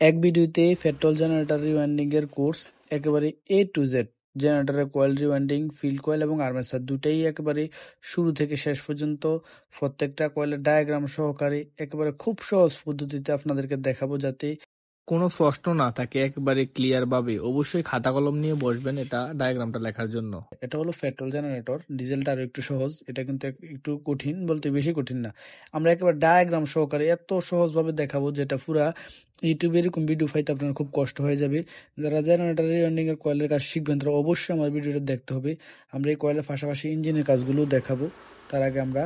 এক ভিডিওতে petrol generator rewinding এর কোর্স একেবারে A to Z, জেনারেটরের কয়েল রিওয়াইন্ডিং, ফিল্ড কয়েল এবং আর্মেচার দুটাই একেবারে শুরু থেকে শেষ পর্যন্ত প্রত্যেকটা কয়েলের ডায়াগ্রাম সহকারে একেবারে খুব সহজ পদ্ধতিতে আপনাদেরকে দেখাবো, যাতে কোনো প্রশ্ন না থাকে, একেবারে ক্লিয়ার ভাবে। অবশ্যই খাতা কলম নিয়ে বসবেন এটা ডায়াগ্রামটা লেখার জন্য। এটা হলো পেট্রোল জেনারেটর, ডিজেলটা আরো একটু সহজ, এটা কিন্তু একটু কঠিন, বলতে বেশি কঠিন না। আমরা একেবারে ডায়াগ্রাম সহকারে এত সহজভাবে দেখাবো যেটা পুরা ইউটিউবে এরকম ভিডিও পাইতে আপনার খুব কষ্ট হয়ে যাবে। যারা জেনারেটর রিওয়াইন্ডিং এর কয়েলের কাজ শিখবেন তারা অবশ্যই আমার ভিডিওটা দেখতে হবে। আমরা এই কয়েলের পাশাপাশি ইঞ্জিনের কাজগুলো দেখাবো। তার আগে আমরা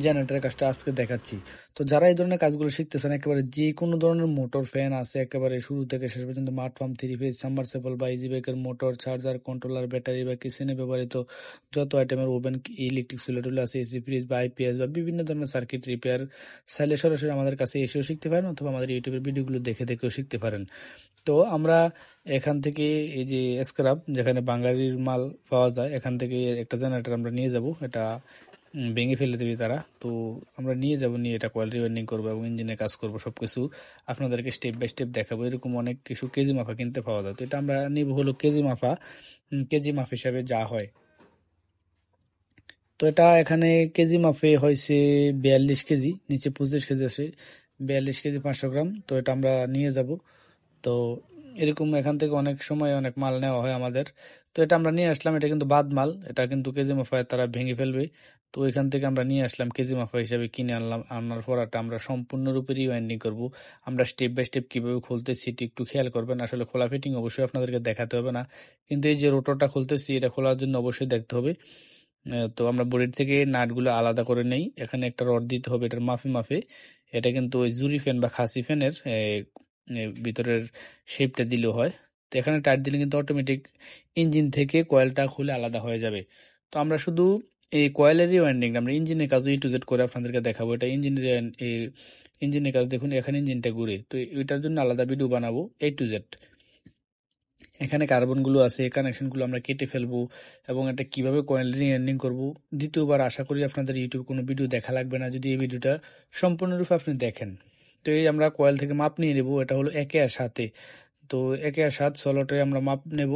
জেনারেটরের কাজটা আজকে দেখাচ্ছি। তো যারা এই ধরনের কাজগুলো শিখতেছেন, একেবারে যে কোনো ধরনের মোটর, ফ্যান আছে একেবারে শুরু থেকে শেষ পর্যন্ত, মাঠ পাম্প, 3 ফেজ, সাবমার্সিবল বা ইজি ব্রেকের মোটর, চার্জার, কন্ট্রোলার, ব্যাটারি বা কিচেনে ব্যবহৃত যত আইটেমের ওভেন, ইলেকট্রিক চুলা আছে, এসি, ফ্রিজ বা আইপিএস বা বিভিন্ন ধরনের সার্কিট রিপেয়ার চাইলে সরাসরি আমাদের কাছে এসেও শিখতে পারেন, অথবা আমাদের ইউটিউবের ভিডিওগুলো দেখে দেখেও শিখতে পারেন। তো আমরা এখান থেকে এই যে স্ক্র্যাপ, যেখানে বাঙালির মাল পাওয়া যায়, এখান থেকে একটা জেনারেটর আমরা নিয়ে যাব। এটা ভেঙে ফেলে দেবে তারা, তো আমরা নিয়ে যাব, নিয়ে এটা কয়েল রিওয়াইন্ডিং করবো এবং ইঞ্জিনের কাজ করবো, সবকিছু আপনাদেরকে স্টেপ বাই স্টেপ দেখাবো। এরকম অনেক কিছু কেজি মাফা কিনতে পাওয়া যায়, তো এটা আমরা নিব হলো কেজি মাফা, কেজি মাফ হিসাবে যা হয়। তো এটা এখানে কেজি মাফে হয়েছে 42 কেজি, নিচে 25 কেজি আসে, 42 কেজি 500 গ্রাম। তো এটা আমরা নিয়ে যাব। তো এরকম এখান থেকে অনেক সময় অনেক মাল নেওয়া হয় আমাদের। তো এটা আমরা নিয়ে আসলাম, এটা কিন্তু বাদ মাল, এটা কিন্তু কেজি মাফায় তারা ভেঙে ফেলবে। তো এখান থেকে আমরা নিয়ে আসলাম, কেজি মাফা হিসাবে কিনে আনলাম। আনার পর এটা আমরা সম্পূর্ণরূপে রিওয়াইন্ডিং করব। আমরা স্টেপ বাই স্টেপ কিভাবে খুলতেছি এটি একটু খেয়াল করবেন। আসলে খোলা ফিটিং অবশ্যই আপনাদেরকে দেখাতে হবে না, কিন্তু এই যে রোটরটা খুলতেছি এটা খোলার জন্য অবশ্যই দেখতে হবে। তো আমরা বডির থেকে নাটগুলো আলাদা করে নেই। এখানে একটা রড দিতে হবে এটার মাফে মাফে। এটা কিন্তু ওই জুরি ফ্যান বা খাসি ফ্যানের ভিতরের শেপটা দিলেও হয়। তো এখানে টাইট দিলে কিন্তু অটোমেটিক ইঞ্জিন থেকে কয়েলটা খুলে আলাদা হয়ে যাবে। তো আমরা শুধু এই কয়েলের রিওয়াইন্ডিং আমরা ইঞ্জিনের কাজ A to Z করে আপনাদেরকে দেখাবো। এটা ইঞ্জিনের কাজ, দেখুন এখানে ইঞ্জিনটা ঘুরে, তো এটার জন্য আলাদা ভিডিও বানাবো A to Z। এখানে কার্বনগুলো আছে, এই কানেকশনগুলো আমরা কেটে ফেলবো এবং এটা কিভাবে কয়েল রিওয়াইন্ডিং করব দ্বিতীয়বার আশা করি আপনাদের ইউটিউব কোনো ভিডিও দেখা লাগবে না, যদি এই ভিডিওটা সম্পূর্ণরূপে আপনি দেখেন। তো এই আমরা কয়েল থেকে মাপ নিয়ে নেব, এটা হলো 1/7। তো 1/7 স্লটে আমরা মাপ নেব।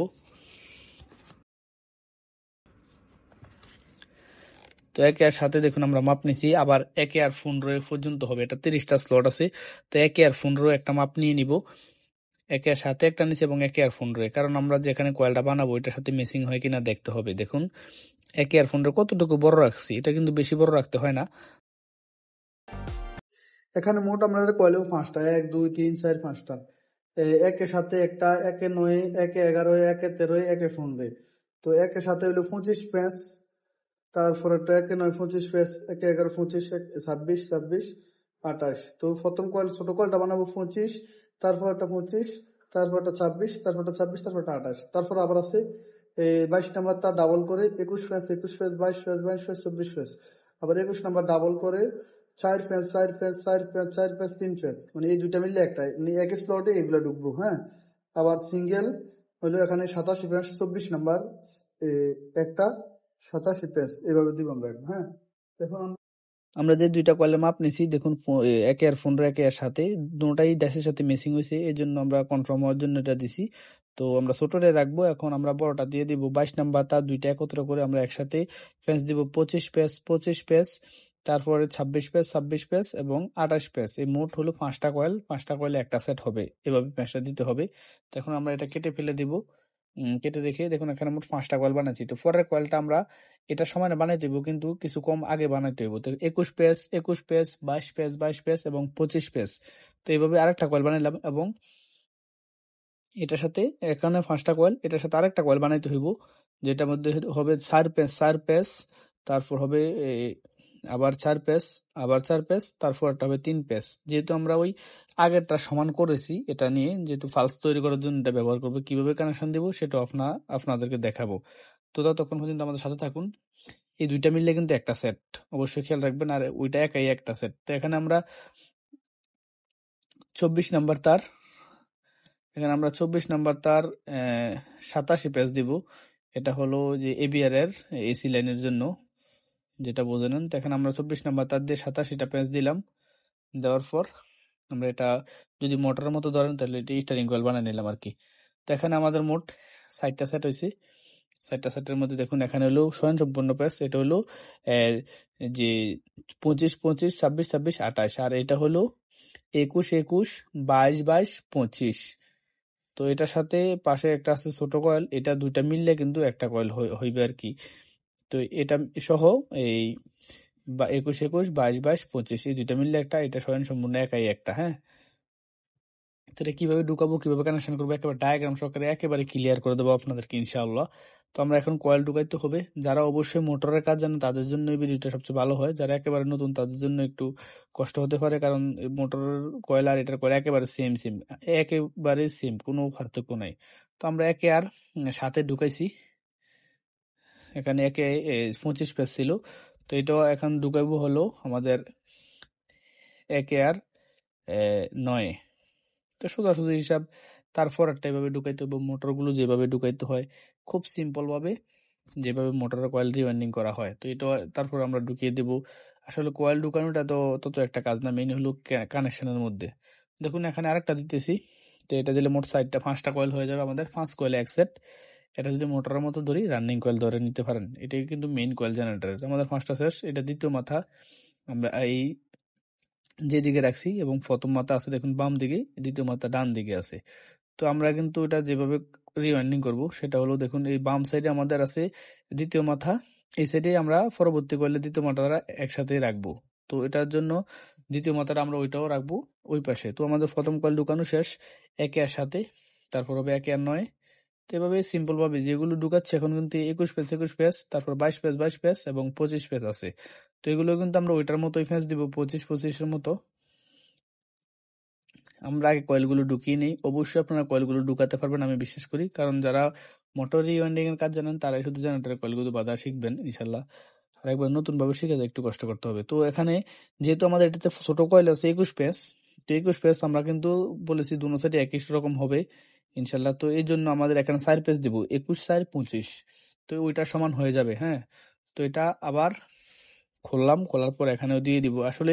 তো 1/7 দেখুন আমরা মাপ নিছি, আবার 1/15 পর্যন্ত হবে, এটা 30টা স্লট আছে। তো 1/15 একটা মাপ নিয়ে নিব, 1/7 একটা নিচে এবং 1/15, কারণ আমরা যেখানে কয়েলটা বানাবো এটার সাথে মেসিং হয় কিনা দেখতে হবে। দেখুন 1/15 কতটুকু বড় রাখছি, এটা কিন্তু বেশি বড় রাখতে হয় না। এখানে মোট আমরা কয়েলেও 5টা, 1 2 3 4 5টা, 1/7 একটা, 1/9, 1/11, 1/13, 1/15। তো 1/7 হলো 25 প্যাঁচ, তারপর একটা 1/9 25 প্যাঁচ, 1/11 25, 26 26 28। তো প্রথম কয়েল ছোট কয়েলটা বানাবো 25, তারপর একটা 25, তারপর একটা 26, তারপর একটা 26, তারপর একটা 28। তারপর আবার আছে 22 নাম্বার, তার ডাবল করে 21 প্যাঁচ, 21 প্যাঁচ, 22 প্যাঁচ, 22 প্যাঁচ, 24 প্যাঁচ। আবার 21 নাম্বার ডাবল করে 4 প্যাঁচ, 4 প্যাঁচ, 4 প্যাঁচ, 4 প্যাঁচ, 3 প্যাঁচ, মানে এই দুইটা মিললে একটা, মানে এক স্লটে এগুলো ঢুকবো। হ্যাঁ, আবার সিঙ্গেল হলো এখানে 87 প্যাঁচ, 24 নাম্বার একটা 87 প্যাঁচ, এভাবে দিব আমরা। হ্যাঁ, এখন আমরা যে দুইটা কয়েলের মাপ নিছি, দেখুন 1/15, 1/7 দুটাই ড্যাশের সাথে মেসিং হয়েছে, এই জন্য আমরা কনফার্ম হওয়ার জন্য এটা দিছি। তো আমরা ছোটটা রাখবো, এখন আমরা বড়টা দিয়ে দিব 22 নাম্বার, তার দুইটা একত্র করে আমরা একসাথে প্যাঁচ দিব 25 প্যাঁচ, 25 প্যাঁচ, তারপরে 26 প্যাঁচ, 26 প্যাঁচ এবং 28 প্যাঁচ। এই মোট হলো 5টা কয়েল, 5টা কয়েলে একটা সেট হবে, এভাবে প্যাঁচটা দিতে হবে। তো এখন আমরা এটা কেটে ফেলে দিব। কেটে রেখে দেখুন এখানে মোট 5টা কয়েল বানাইছি। তো পরের কয়েলটা আমরা এটা সমানে বানাইতে হইব, কিন্তু কিছু কম আগে বানাইতে হইব। তো 21 পেজ, 21 পেজ, 22 পেজ, 22 পেজ এবং 25 পেজ। তো এইভাবে আরেকটা কয়েল বানাইলাম এবং এটার সাথে এখানে 5টা কয়েল, এটার সাথে আরেকটা কয়েল বানাইতে হইব, যেটার মধ্যে হবে 4 পেজ, 4 পেজ, তারপর হবে আবার 4 পেজ, আবার 4 পেজ, তারপর একটা হবে 3 পেজ। যেহেতু আমরা ওই আগেরটা সমান করেছি, এটা নিয়ে যেহেতু ফালস তৈরি করার জন্য এটা ব্যবহার করবো, কিভাবে কানেকশন দেবো সেটা আপনাদেরকে দেখাবো। তো ততক্ষণ পর্যন্ত আমাদের সাথে থাকুন। এই দুইটা মিললে কিন্তু একটা সেট, অবশ্যই খেয়াল রাখবেন, আর ওইটা একাই একটা সেট। তো এখানে আমরা 24 নাম্বার তার, এখানে আমরা 24 নাম্বার তার 87 পেজ দিব। এটা হলো যে এবিআর এর এসি লাইনের জন্য, যেটা বোঝেন। তো এখানে আমরা 24 নাম্বার তার দিয়ে 87টা পেজ দিলাম। দেওয়ার পর আমরা এটা যদি মোটরের মতো ধরেন তাহলে এটা স্টারিং কয়েল বানিয়ে নিলাম আর কি। তো এখানে আমাদের মোট 60টা সেট হয়েছে। 60টা সেটের মধ্যে দেখুন এখানে হলো স্বয়ংসম্পূর্ণ প্যাচ, এটা হলো আহ, যে 25 25 26 26 28, আর এটা হলো 21 21 22 22 25। তো এটার সাথে পাশে একটা আছে ছোট কয়েল, এটা দুইটা মিললে কিন্তু একটা কয়েল হইবে আর কি। তো এটা সহ এই 21 21 22 22 25 এই দুইটা মিললে একটা, এটা স্বয়ংসম্পূর্ণ একাই একটা। হ্যাঁ, তো এটা কিভাবে ঢুকাবো, কিভাবে কানেকশন করবো, একেবারে ডায়াগ্রাম সহকারে একেবারে ক্লিয়ার করে দেবো আপনাদেরকে ইনশাআল্লাহ। তো আমরা এখন কয়েল ঢুকাইতে হবে। যারা অবশ্যই মোটরের কাজ জানে তাদের জন্য এই ভিডিওটা সবচেয়ে ভালো হয়, যারা একেবারে নতুন তাদের জন্য একটু কষ্ট হতে পারে, কারণ মোটরের কয়েল আর এটার কয়েল একেবারে সেম সেম, একেবারে সেম, কোনো পার্থক্য নাই। তো আমরা একে আর সাথে ঢুকাইছি, এখানে একে 25 পেজ ছিল, তো এটাও এখন ঢুকাইবো হলো আমাদের একে আর 9। তো সোজাসুজি হিসাব, তারপর একটা এভাবে ঢুকাইতে হবে। মোটরগুলো যেভাবে ঢুকাইতে হয় খুব সিম্পল ভাবে, যেভাবে মোটরের কয়েল রিওয়াইন্ডিং করা হয়, তো এটা তারপর আমরা ঢুকিয়ে দেব। আসলে কয়েল ঢুকানোটা তো তত একটা কাজ না, মেইন হলো কানেকশনের মধ্যে। দেখুন এখানে আরেকটা দিতেছি, তো এটা দিলে মোট 5টা কয়েল হয়ে যাবে আমাদের, 5 কয়েল এক সেট। এটা যদি মোটরের মতো ধরি, রানিং কয়েল ধরে নিতে পারেন, এটাই কিন্তু মেইন কয়েল জেনারেটর। আমাদের 5টা শেষ, এটা দ্বিতীয় মাথা আমরা এই যেদিকে রাখছি, এবং প্রথম মাথা আছে দেখুন বাম দিকে, দ্বিতীয় মাথা ডান দিকে আছে। তো আমরা কিন্তু এটা যেভাবে রিওয়াইন্ডিং করব সেটা হলো, দেখুন এই বাম সাইডে আমাদের আছে দ্বিতীয় মাথা, এই সাইডে আমরা পরবর্তী করলে দ্বিতীয় মাথাটা একসাথে রাখবো। তো এটার জন্য দ্বিতীয় মাথাটা আমরা ওইটাও রাখবো ওই পাশে। তো আমাদের প্রথম কয়েল ঢুকানো শেষ একে আর সাথে, তারপর হবে একে আর 9। তো এভাবে সিম্পল ভাবে যেগুলো ঢুকাচ্ছে এখন কিন্তু 21 পেজ 21 পেজ, তারপর 22 পেজ 22 পেজ এবং 25 পেজ আছে। তো এগুলো কিন্তু আমরা ওইটার মতোই ফেঁস দিব, 25 25-এর মতো। আমরা আগে কয়েলগুলো ঢুকিয়ে নিই, অবশ্যই আপনারা কয়েলগুলো ঢুকাতে পারবেন আমি বিশ্বাস করি, কারণ যারা মোটর রিওয়াইন্ডিং এর কাজ জানেন তারাই শুধু জেনারেটরের কয়েলগুলো বাঁধা শিখবেন ইনশাল্লাহ। আর একবার নতুন ভাবে শিখে একটু কষ্ট করতে হবে। তো এখানে যেহেতু আমাদের এটাতে ছোট কয়েল আছে 21 পেজ, তো 21 পেজ আমরা কিন্তু বলেছি দুনো সাইডে একই রকম হবে ইনশাল্লাহ। তো এই জন্য আমাদের এখানে 4 পেজ দিব, 21 4 25, তো ওইটা সমান হয়ে যাবে। হ্যাঁ, তো এটা আবার খুললাম, খোলার পর এখানেও দিয়ে দিব। আসলে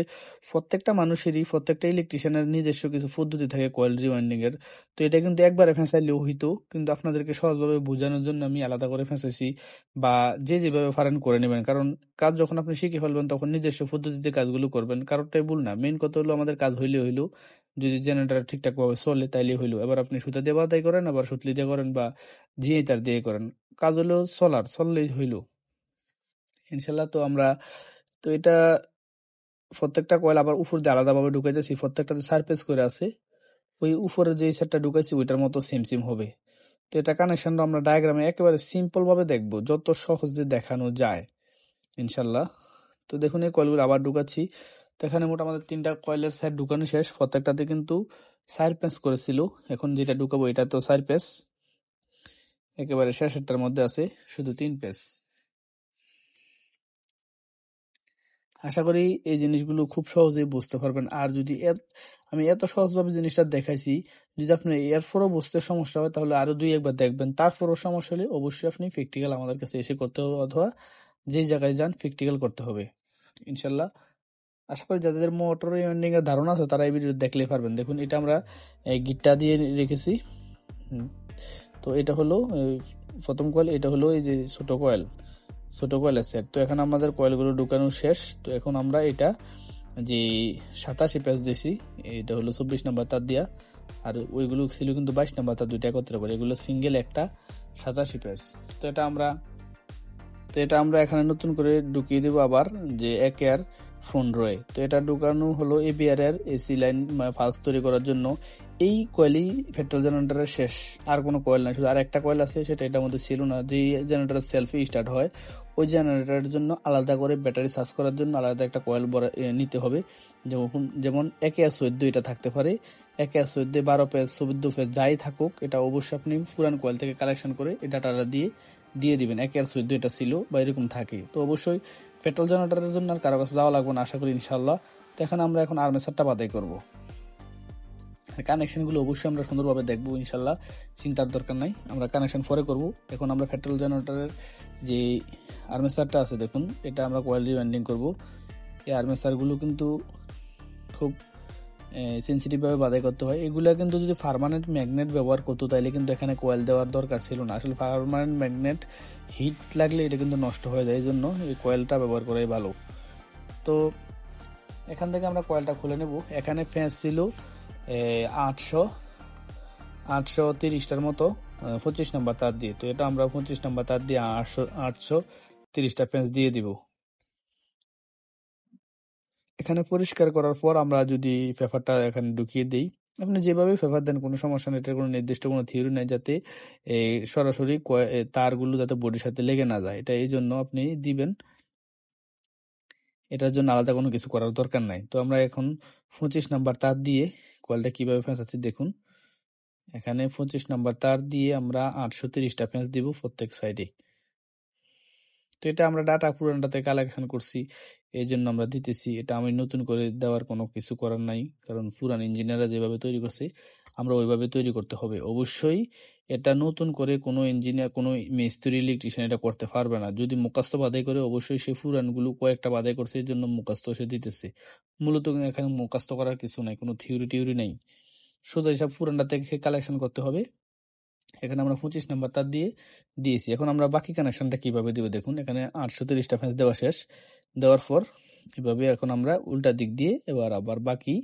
প্রত্যেকটা মানুষেরই, প্রত্যেকটা ইলেকট্রিশিয়ানের নিজস্ব কিছু পদ্ধতি থাকে কয়েল রিওয়াইন্ডিং এর। তো এটা কিন্তু একবারে ফেঁসাইলেও হইতো, কিন্তু আপনাদেরকে সহজভাবে বোঝানোর জন্য আমি আলাদা করে ফেঁসাইছি, বা যে যেভাবে পারেন করে নেবেন। কারণ কাজ যখন আপনি শিখে ফেলবেন তখন নিজস্ব পদ্ধতিতে কাজগুলো করবেন, কারোরটাই ভুল না। মেইন কথা হলো আমাদের কাজ হইলে হইলো, যদি জেনারেটর ঠিকঠাক ভাবে চলে তাইলে হইলো। এবার আপনি সুতা দিয়ে বাদাই করেন, আবার সুতলি দিয়ে করেন, বা জিয়ে তার দিয়ে করেন, কাজ হলো চললেই হইলো ইনশাল্লাহ। তো এটা প্রত্যেকটা কয়েল আবার উপর দিয়ে আলাদাভাবে ঢুকাইতেছি, প্রত্যেকটাতে সারফেস করে আছে, ওই উপরে যে সেটটা ঢুকাইছি ওইটার মতো সেম সেম হবে। তো এটা কানেকশনটা আমরা ডায়াগ্রামে একেবারে সিম্পল ভাবে দেখবো, যত সহজে দেখানো যায় ইনশাল্লাহ। তো দেখুন এই কয়েলগুলো আবার ঢুকাচ্ছি। তো এখানে মোট আমাদের 3টা কয়েলের সাইড ঢুকানো শেষ, প্রত্যেকটাতে কিন্তু সারফেস করেছিল। এখন যেটা ঢুকাবো এটা তো সারফেস একেবারে শেষেরটার মধ্যে আছে শুধু 3 পেজ। আশা করি এই জিনিসগুলো খুব সহজেই বুঝতে পারবেন। আর যদি আমি এত সহজভাবে জিনিসটা দেখাইছি, যদি আপনি এরপরও বুঝতে সমস্যা হয় তাহলে আরো 2 একবার দেখবেন, তারপরও সমস্যা হলে অবশ্যই আপনি প্র্যাকটিক্যাল আমাদের কাছে এসে করতে হবে, অথবা যে জায়গায় যান প্র্যাকটিক্যাল করতে হবে ইনশাল্লাহ। আশা করি যাদের মোটর রিওয়াইন্ডিং এর ধারণা আছে তারা এই ভিডিও দেখলেই পারবেন। দেখুন এটা আমরা গিটটা দিয়ে রেখেছি। তো এটা হলো প্রথম কয়েল, এটা হলো এই যে ছোট কয়েলের সেট। তো এখন আমাদের কয়েলগুলো ঢুকানো শেষ। তো এখন আমরা এটা যে 87 পেজ দিয়েছি, এটা হলো 24 নাম্বার তার দিয়া, আর ওইগুলো ছিল কিন্তু 22 নাম্বার তার, দুইটা একত্রে করে, এগুলো সিঙ্গেল একটা 87 পেজ। তো এটা আমরা এখানে নতুন করে ঢুকিয়ে দেবো আবার, যে একে আর ফোন রয়ে। তো এটা ঢুকানো হলো এবিআর এর এসি লাইন ফালস তৈরি করার জন্য। এই কয়েলই পেট্রোল জেনারেটরের শেষ, আর কোনো কয়েল নাই, শুধু আর একটা কয়েল আছে, সেটা এটার মধ্যে ছিল না। যে জেনারেটর সেলফি স্টার্ট হয় ওই জেনারেটরের জন্য আলাদা করে ব্যাটারি চার্জ করার জন্য আলাদা একটা কয়েল নিতে হবে। যেমন একে আর 14 এটা থাকতে পারে, একে আর 14 12 পেজ 14 পেজ যাই থাকুক, এটা অবশ্যই আপনি পুরান কয়েল থেকে কালেকশন করে এই ডাটাটা দিয়ে দিবেন। একে আর 14 এটা ছিল বা এরকম থাকে। তো অবশ্যই পেট্রোল জেনারেটরের জন্য আর কারো কাছে যাওয়া লাগবে না আশা করি ইনশাল্লাহ। তো আমরা এখন আর্মেচারটা বাদাই করবো। কানেকশনগুলো অবশ্যই আমরা সুন্দরভাবে দেখবো ইনশাল্লাহ, চিন্তার দরকার নাই, আমরা কানেকশন পরে করব। এখন আমরা পেট্রোল জেনারেটরের যে আর্মেচারটা আছে দেখুন, এটা আমরা কয়েল রিওয়াইন্ডিং করব। এই আর্মেচারগুলো কিন্তু খুব সেন্সিটিভ ভাবে বাধাই করতে হয়। এগুলা কিন্তু যদি পার্মানেন্ট ম্যাগনেট ব্যবহার করতো তাহলে কিন্তু এখানে কয়েল দেওয়ার দরকার ছিল না। আসলে পার্মানেন্ট ম্যাগনেট হিট লাগলে এটা কিন্তু নষ্ট হয়ে যায়, এই জন্য এই কয়েলটা ব্যবহার করাই ভালো। তো এখান থেকে আমরা কয়েলটা খুলে নেব। এখানে ফ্যান্স ছিল 830টার মতো 25 নাম্বার তার দিয়ে। তো এটা আমরা 25 নাম্বার তার দিয়ে 830টা ফ্যান্স দিয়ে দিব। এখানে পরিষ্কার করার পর আমরা যদি পেপারটা এখানে ঢুকিয়ে দিই, আপনি যেভাবে পেপার দেন কোনো সমস্যা নেই, এটার কোনো নির্দিষ্ট কোনো থিওরি নেই, যাতে সরাসরি তারগুলো যাতে বডির সাথে লেগে না যায়, এটা এই জন্য আপনি দিবেন। এটার জন্য আলাদা কোনো কিছু করার দরকার নাই। তো আমরা এখন 25 নাম্বার তার দিয়ে কয়েলটা কিভাবে ফেঁসাচ্ছি দেখুন। এখানে 25 নাম্বার তার দিয়ে আমরা 830টা ফেন্স দিব প্রত্যেক সাইডে। তো এটা আমরা ডাটা পুরানটাতে কালেকশন করছি, এই জন্য আমরা দিতেছি। এটা আমি নতুন করে দেওয়ার কোনো কিছু করার নাই, কারণ পুরান ইঞ্জিনিয়াররা যেভাবে তৈরি করছে আমরা ওইভাবে তৈরি করতে হবে। অবশ্যই এটা নতুন করে কোনো ইঞ্জিনিয়ার, কোনো মিস্ত্রি, ইলেকট্রিশিয়ান এটা করতে পারবে না। যদি মুখস্থ বাধাই করে, অবশ্যই সে পুরানগুলো কয়েকটা বাধাই করছে, এই জন্য মুখস্থ সে দিতেছে। মূলত এখানে মুখস্থ করার কিছু নাই, কোনো থিওরি টিওরি নাই, সোজা হিসাব পুরানটা থেকে কালেকশন করতে হবে। এখানে আমরা 25 নাম্বার তার দিয়ে দিয়েছি। এখন আমরা বাকি কানেকশনটা কিভাবে দিব দেখুন। এখানে 830টা ফেন্স দেওয়া শেষ, দেওয়ার পর এভাবে এখন আমরা উল্টা দিক দিয়ে এবার আবার বাকি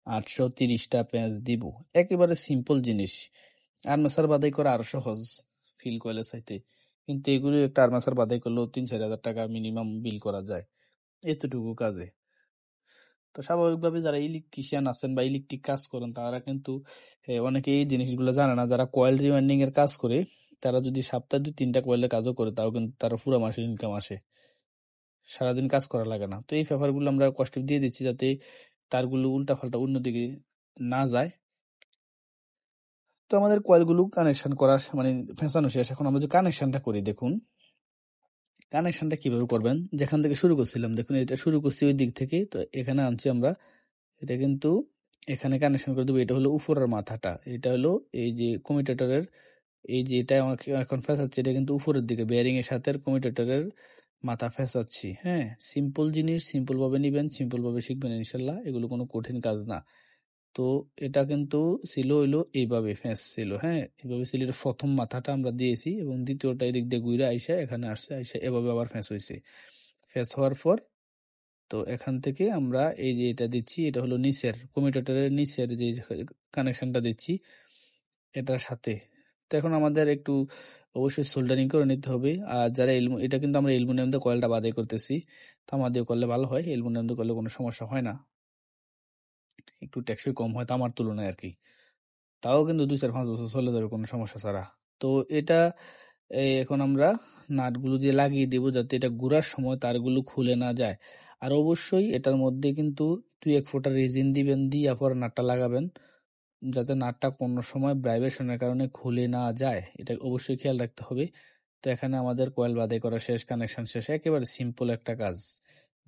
830টা ফেন্স দিব। একেবারে সিম্পল জিনিস, আর্মেচার বাদাই করা আরো সহজ ফিল কয়েলের চাইতে, কিন্তু এগুলো একটা আর্মেচার বাদাই করলেও 3-4 হাজার টাকা মিনিমাম বিল করা যায় এতটুকু কাজে। তো স্বাভাবিকভাবে যারা ইলেকট্রিশিয়ান আছেন বা ইলেকট্রিক কাজ করেন তারা কিন্তু অনেকে এই জিনিসগুলো জানে না। যারা কয়েল রিওয়াইন্ডিং এর কাজ করে তারা যদি সপ্তাহে 2-3টা কয়েলের কাজও করে, তাও কিন্তু তারা পুরো মাসের ইনকাম আসে, সারাদিন কাজ করা লাগে না। তো এই পেপারগুলো আমরা কষ্ট দিয়ে দিচ্ছি যাতে তারগুলো উল্টা পাল্টা অন্যদিকে না যায়। তো আমাদের কয়েলগুলো কানেকশন করা মানে ফেঁসানো শেষ। এখন আমরা যে কানেকশনটা করি দেখুন। কানেকশনটা কিভাবে করবেন, যেখান থেকে শুরু করছিলাম দেখুন, এটা শুরু করছি ওই দিক থেকে, তো এখানে আনছি আমরা। এটা কিন্তু এখানে কানেকশন করে দেবো। এটা হলো উপরের মাথাটা, এটা হলো এই যে কমিউটেটরের, এই যে এটা এখন ফেসাচ্ছি, এটা কিন্তু উপরের দিকে বেয়ারিং এর সাথে কমিউটেটরের মাথা ফেসাচ্ছি। হ্যাঁ, সিম্পল জিনিস, সিম্পল ভাবে নিবেন, সিম্পল ভাবে শিখবেন ইনশাল্লাহ, এগুলো কোনো কঠিন কাজ না। তো এটা কিন্তু ছিল হইলো এইভাবে ফেঁস ছিল। হ্যাঁ, এইভাবে ছিল, প্রথম মাথাটা আমরা দিয়েছি এবং দ্বিতীয়টা এদিক দিয়ে ঘুরে আইসা এখানে আসছে, আইসা এভাবে আবার ফেঁস হয়েছে। ফেঁস হওয়ার পর তো এখান থেকে আমরা এই যে এটা দিচ্ছি, এটা হলো নিচের কমিউটেটরের নিচের যে কানেকশনটা দিচ্ছি এটার সাথে। তো এখন আমাদের একটু অবশ্যই সোল্ডারিং করে নিতে হবে। আর যারা এটা কিন্তু আমরা অ্যালুমিনিয়াম দিয়ে কয়েলটা বাদাই করতেছি, তামা দিয়ে করলে ভালো হয়, অ্যালুমিনিয়াম দিয়ে করলে কোনো সমস্যা হয় না, একটু টেকসই কম হয় তামার তুলনায় আর কি। তাও কিন্তু 2-4-5 বছর চলে যাবে কোনো সমস্যা ছাড়া। তো এটা এখন আমরা নাটগুলো দিয়ে লাগিয়ে দেব যাতে এটা ঘোরার সময় তারগুলো খুলে না যায়। আর অবশ্যই এটার মধ্যে কিন্তু 2-1 ফোঁটা রেজিন দিবেন, দিয়ে পরে নাটটা লাগাবেন যাতে নাটটা কোনো সময় ভাইব্রেশনের কারণে খুলে না যায়, এটা অবশ্যই খেয়াল রাখতে হবে। তো এখানে আমাদের কয়েল বাদাই করা শেষ, কানেকশন শেষ, একেবারে সিম্পল একটা কাজ।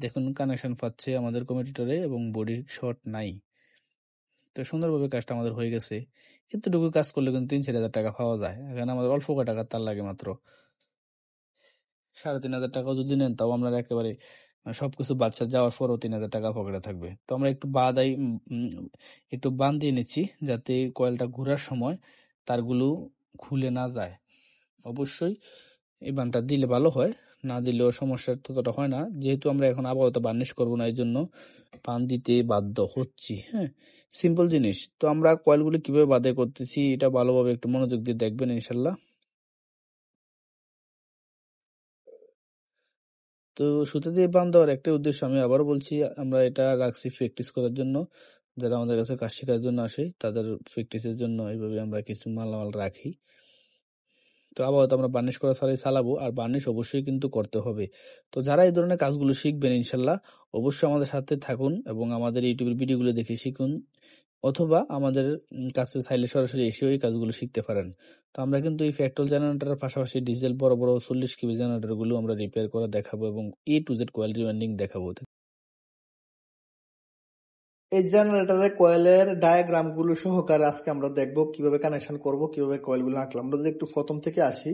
দেখুন কানেকশন পাচ্ছে আমাদের কমিউটেটরে এবং বডি শর্ট নাই। তো সুন্দরভাবে কাজটা আমাদের হয়ে গেছে। এতটুকু কাজ করলে কিন্তু 3-4 হাজার টাকা পাওয়া যায়। এখানে আমাদের অল্প টাকা তার লাগে মাত্র 3,500 টাকাও যদি নেন তাও আমরা একেবারে সবকিছু বাচ্চা যাওয়ার পরও 3,000 টাকা পকেটে থাকবে। তো আমরা একটু বান দিয়ে নিচ্ছি যাতে কয়েলটা ঘোরার সময় তারগুলো খুলে না যায়। অবশ্যই এই বানটা দিলে ভালো হয়, না দিলেও সমস্যা ততটা হয় না। যেহেতু আমরা এখন আপাতত বার্নিশ করবো না, এই জন্য বান দিতে বাধ্য হচ্ছি। হ্যাঁ, সিম্পল জিনিস। তো আমরা কয়েলগুলো কিভাবে বাদাই করতেছি এটা ভালোভাবে একটু মনোযোগ দিয়ে দেখবেন ইনশাল্লাহ। তো সুতা দিয়ে বান দেওয়ার একটা উদ্দেশ্য আমি আবারও বলছি, আমরা এটা রাখছি প্র্যাকটিস করার জন্য। যারা আমাদের কাছে কাজ শেখার জন্য আসে তাদের প্র্যাকটিসের জন্য এইভাবে আমরা কিছু মালামাল রাখি। তো আপাতত আমরা বার্নিশ করা ছাড়াই চালাবো, আর বার্নিশ অবশ্যই কিন্তু করতে হবে। তো যারা এই ধরনের কাজগুলো শিখবেন ইনশাল্লাহ অবশ্যই আমাদের সাথে থাকুন এবং আমাদের ইউটিউবের ভিডিওগুলো দেখে শিখুন, অথবা আমাদের কাছে চাইলে সরাসরি এসেও এই কাজগুলো শিখতে পারেন। তো আমরা কিন্তু এই পেট্রোল জেনারেটরের পাশাপাশি ডিজেল বড় বড় 40 কেবি জেনারেটর গুলো আমরা রিপেয়ার করে দেখাবো এবং A to Z coil rewinding দেখাবো। এই জেনারেটরের কয়েলের ডায়াগ্রাম গুলো সহকারে আজকে আমরা দেখবো কিভাবে কানেকশন করব, কিভাবে কয়েল গুলো আঁকলাম। আমরা যদি একটু প্রথম থেকে আসি,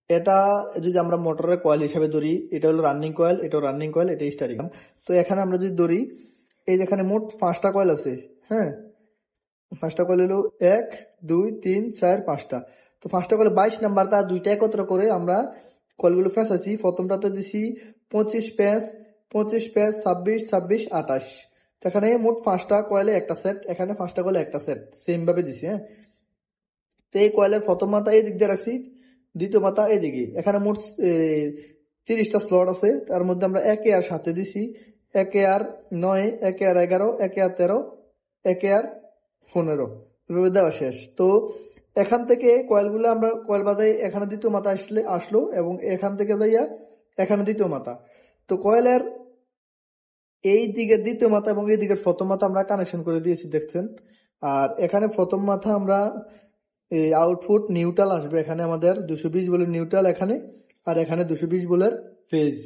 এটা যদি আমরা মোটরের কয়েল হিসেবে ধরি, এটা হলো রানিং কয়েল, এটা রানিং কয়েল, এটা স্টারিং। তো এখানে আমরা যদি ধরি এই যেখানে মোট 5টা কয়েল আছে, হ্যাঁ 5টা কয়েল হলো 1 2 3 4 5টা। তো 5টা কয়েল 22 নাম্বার তার দুইটা একত্র করে আমরা কয়েলগুলো ফেঁসাছি। প্রথমটাতে দিছি 25 প্যাঁচ 26 26 26 28। তো এখানে মোট 5টা কয়েলে একটা সেট, এখানে 5টা কয়েলে একটা সেট, সেম ভাবে দিছি। হ্যাঁ, তো এই কয়েলের প্রথম মাথা এই দিক দিয়ে রাখছি, দ্বিতীয় মাথা এইদিকে। এখানে মোট 30টা স্লট আছে, তার মধ্যে আমরা 1 আর 7 দিছি, 1 আর 9, 1 আর 11, 1 আর 13, 1 আর 15 এভাবে দেওয়া শেষ। তো এখান থেকে কয়েলগুলো আমরা কয়েল বাজাই, এখানে দ্বিতীয় মাথা আসলো এবং এখান থেকে যাইয়া এখানে দ্বিতীয় মাথা। তো কয়েলের এই দিকের দ্বিতীয় মাথা এবং এই দিকের প্রথম মাথা আমরা কানেকশন করে দিয়েছি দেখছেন। আর এখানে প্রথম মাথা আমরা এই আউটপুট নিউট্রাল আসবে, এখানে আমাদের 220 ভোল্টের নিউট্রাল এখানে, আর এখানে 220 ভোল্টের ফেজ।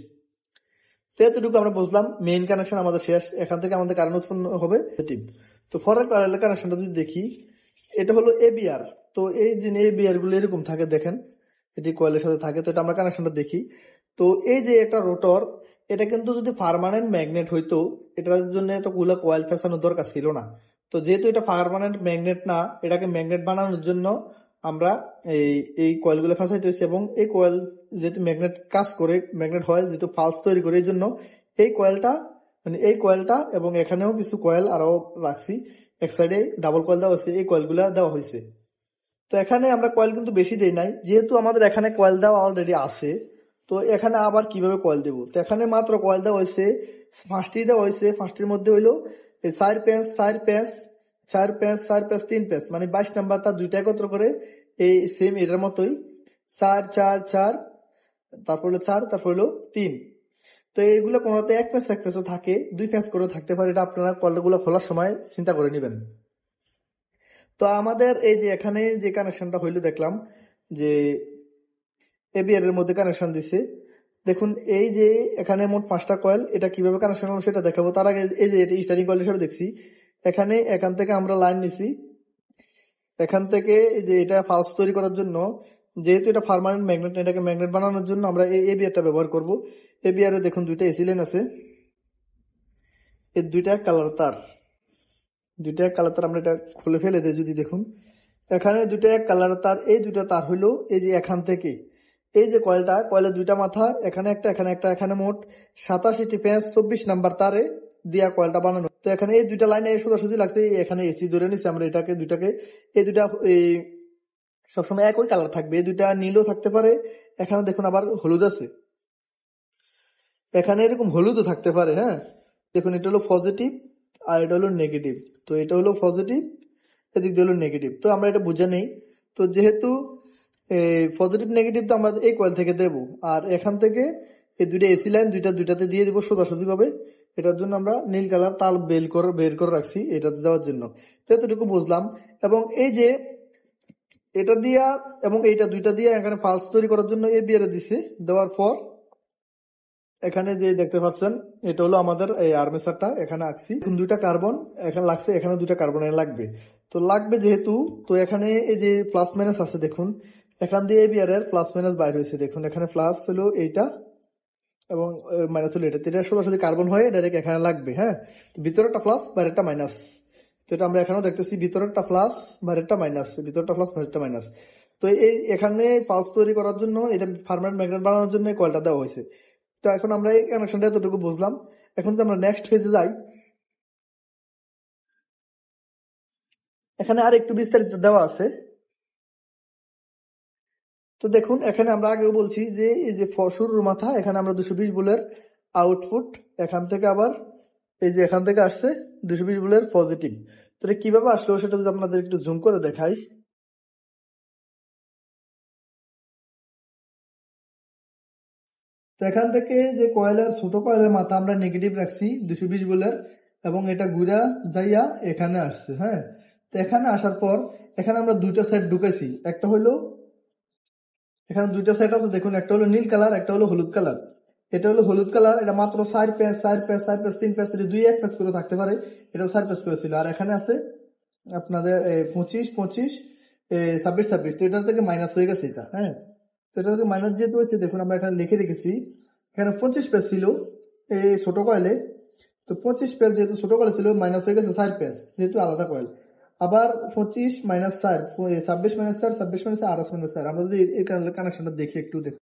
তো এতটুকু আমরা বুঝলাম, মেইন কানেকশন আমাদের শেষ। এখান থেকে আমাদের কারেন্ট উৎপন্ন হবে। তো ফরের কয়েলের কানেকশনটা যদি দেখি, এটা হলো এবিআর। তো এই যে এবিআর গুলো এরকম থাকে দেখেন, এটি কয়েলের সাথে থাকে। তো এটা আমরা কানেকশনটা দেখি। তো এই যে একটা রোটর, এটা কিন্তু যদি পার্মানেন্ট ম্যাগনেট হইতো, এটার জন্য এতগুলো কয়েল ফেসানোর দরকার ছিল না। তো যেহেতু এটা পার্মানেন্ট ম্যাগনেট না, এটাকে ম্যাগনেট বানানোর জন্য আমরা এই কয়েলগুলো ফেসাইতে হয়েছে। এবং এই কয়েল যেহেতু ম্যাগনেট কাজ করে, ম্যাগনেট হয় যেহেতু পালস তৈরি করে, এই জন্য এই কয়েলটা এবং এখানেও কিছু কয়েল আরো রাখছি, এক সাইডে ডাবল কয়েল দেওয়া হয়েছে, এই কয়েলগুলা দেওয়া হয়েছে। তো এখানে আমরা কয়েল কিন্তু বেশি দেই নাই, যেহেতু আমাদের এখানে কয়েল দেওয়া অলরেডি আছে। তো এখানে আবার কিভাবে কয়েল দেবো, তো এখানে মাত্র কয়েল দেওয়া হয়েছে 5টি দেওয়া হয়েছে। 5টির মধ্যে হইলো 4 প্যাঁচ 4 প্যাঁচ 4 প্যাঁচ 4 প্যাঁচ 3 প্যাঁচ, মানে 22 নাম্বার তার দুইটা একত্র করে এই সেম এটার মতোই 4 4 4, তারপর হলো 4, তারপর হলো 3। তো এইগুলো কোনোতে এক প্যাঁচও থাকে, 2 প্যাঁচ করে থাকতে পারে, এটা আপনারা কয়েলগুলো খোলার সময় চিন্তা করে নেবেন। তো আমাদের এই যে এখানে যে কানেকশনটা হইলো দেখলাম যে এবিআর এর মধ্যে কানেকশন দিছে। দেখুন এই যে এখানে মোট 5টা কয়েল, এটা কিভাবে কানেকশন হলো সেটা দেখাবো। তার আগে এই যে এটা স্টার্টিং কয়েল হিসেবে দেখছি, এখান থেকে আমরা লাইন নিছি, এখান থেকে এই যে এটা পালস তৈরি করার জন্য, যেহেতু এটা পার্মানেন্ট ম্যাগনেট, এটাকে ম্যাগনেট বানানোর জন্য আমরা এই এবিআরটা ব্যবহার করব। এবিআর এ দেখুন দুইটা এসি লাইন আছে, এই দুইটা কালার তার, আমরা এটা খুলে ফেলে দিই। যদি দেখুন এখানে দুইটা এক কালার তার, এই দুইটা তার হইলো এই যে এখান থেকে এই যে কয়েলের দুইটা মাথা, এখানে একটা এখানে একটা, এখানে মোট 87টি প্যাঁচ 24 নাম্বার তারে দিয়া কয়েলটা বানানো। তো এখানে এই দুইটা লাইনে সোজাসুজি লাগছে, এখানে এসি ধরে নিচ্ছে আমরা এটাকে দুইটাকে। এই দুইটা সবসময় একই কালার থাকবে, এই দুইটা নীলও থাকতে পারে। এখানে দেখুন আবার হলুদ আছে, এখানে এরকম হলুদও থাকতে পারে। হ্যাঁ, দেখুন এটা হলো পজিটিভ আর এটা হলো নেগেটিভ। তো এটা হলো পজিটিভ, এদিক দিয়ে হলো নেগেটিভ। তো আমরা এটা বুঝে নেই। তো যেহেতু পজিটিভ নেগেটিভ তো আমরা এই কয়েল থেকে দেব, আর এখান থেকে এই দুইটা এসি লাইন দুইটাতে দিয়ে দিব সোজাসুজি ভাবে। এটার জন্য আমরা নীল কালার তার বের করে রাখছি এটাতে দেওয়ার জন্য। তো এতটুকু বুঝলাম। এবং এই যে এটা দিয়া এবং এইটা দুইটা দিয়ে এখানে পালস তৈরি করার জন্য এই বিয়ারে দিছে, দেওয়ার পর এখানে যে দেখতে পাচ্ছেন এটা হলো আমাদের এই আর্মেচারটা এখানে আঁকছি। দুইটা কার্বন এখানে লাগছে, এখানে দুইটা কার্বন লাগবে। তো লাগবে যেহেতু, তো এখানে এই যে প্লাস মাইনাস আছে দেখুন, এখান দিয়ে এবিআর এর প্লাস মাইনাস বাইর হয়েছে। দেখুন এখানে প্লাস হলো এইটা এবং মাইনাস হলো এটা, এটা সোজাসুজি কার্বন হয়ে ডাইরেক্ট এখানে লাগবে। হ্যাঁ, ভিতরেরটা প্লাস বাইরেরটা মাইনাস। তো এটা আমরা এখানেও দেখতেছি, ভিতরেরটা প্লাস বাইরেরটা মাইনাস, ভিতরটা প্লাস বাইরেরটা মাইনাস। তো এই এখানে পালস তৈরি করার জন্য, এটা পার্মানেন্ট ম্যাগনেট বানানোর জন্য কয়েলটা দেওয়া হয়েছে। তো এখন আমরা এই কানেকশনটা এতটুকু বুঝলাম। এখন যদি আমরা নেক্সট ফেজে যাই, এখানে আর একটু বিস্তারিত দেওয়া আছে। তো দেখুন এখানে আমরা আগেও বলছি যে এই যে শুরুর মাথা, এখানে আমরা 220 ভোল্টের আউটপুট, এখান থেকে আবার এই যে এখান থেকে আসছে 220 ভোল্টের পজিটিভ। তো এটা কিভাবে আসলো সেটা যদি আপনাদের একটু জুম করে দেখাই। তো এখান থেকে যে কয়েলের ছোট কয়েলের মাথা আমরা নেগেটিভ রাখছি 220 ভোল্টের, এবং এটা ঘুরা যাইয়া এখানে আসছে। হ্যাঁ, তো এখানে আসার পর এখানে আমরা দুইটা সেট ঢুকাইছি। একটা হলো এখানে দুইটা সেট আছে দেখুন, একটা হলো নীল কালার, একটা হলো হলুদ কালার। এটা হলো হলুদ কালার, এটা মাত্র 4 প্যাচ 4 প্যাচ 4 প্যাচ 3 প্যাচ, দুই এক প্যাচ করে থাকতে পারে, এটা 4 প্যাচ করেছিল। আর এখানে আছে আপনাদের 25 25 26 26। তো এটা থেকে মাইনাস হয়ে গেছে এটা। হ্যাঁ, তো এটা থেকে মাইনাস যেহেতু হয়েছে দেখুন আমরা এখানে লিখে রেখেছি, এখানে 25 প্যাচ ছিল এই ছোট কয়েলে, তো 25 পেজ যেহেতু ছোট কয়েল ছিল মাইনাস হয়ে গেছে 4 পেজ যেহেতু আলাদা কয়েল। আবার 25 মাইনাস 4 26 মাইনাস 4 26 মাইনাস 4 28 মাইনাস 4। আমরা যদি এই কানেকশনটা দেখি একটু দেখুন,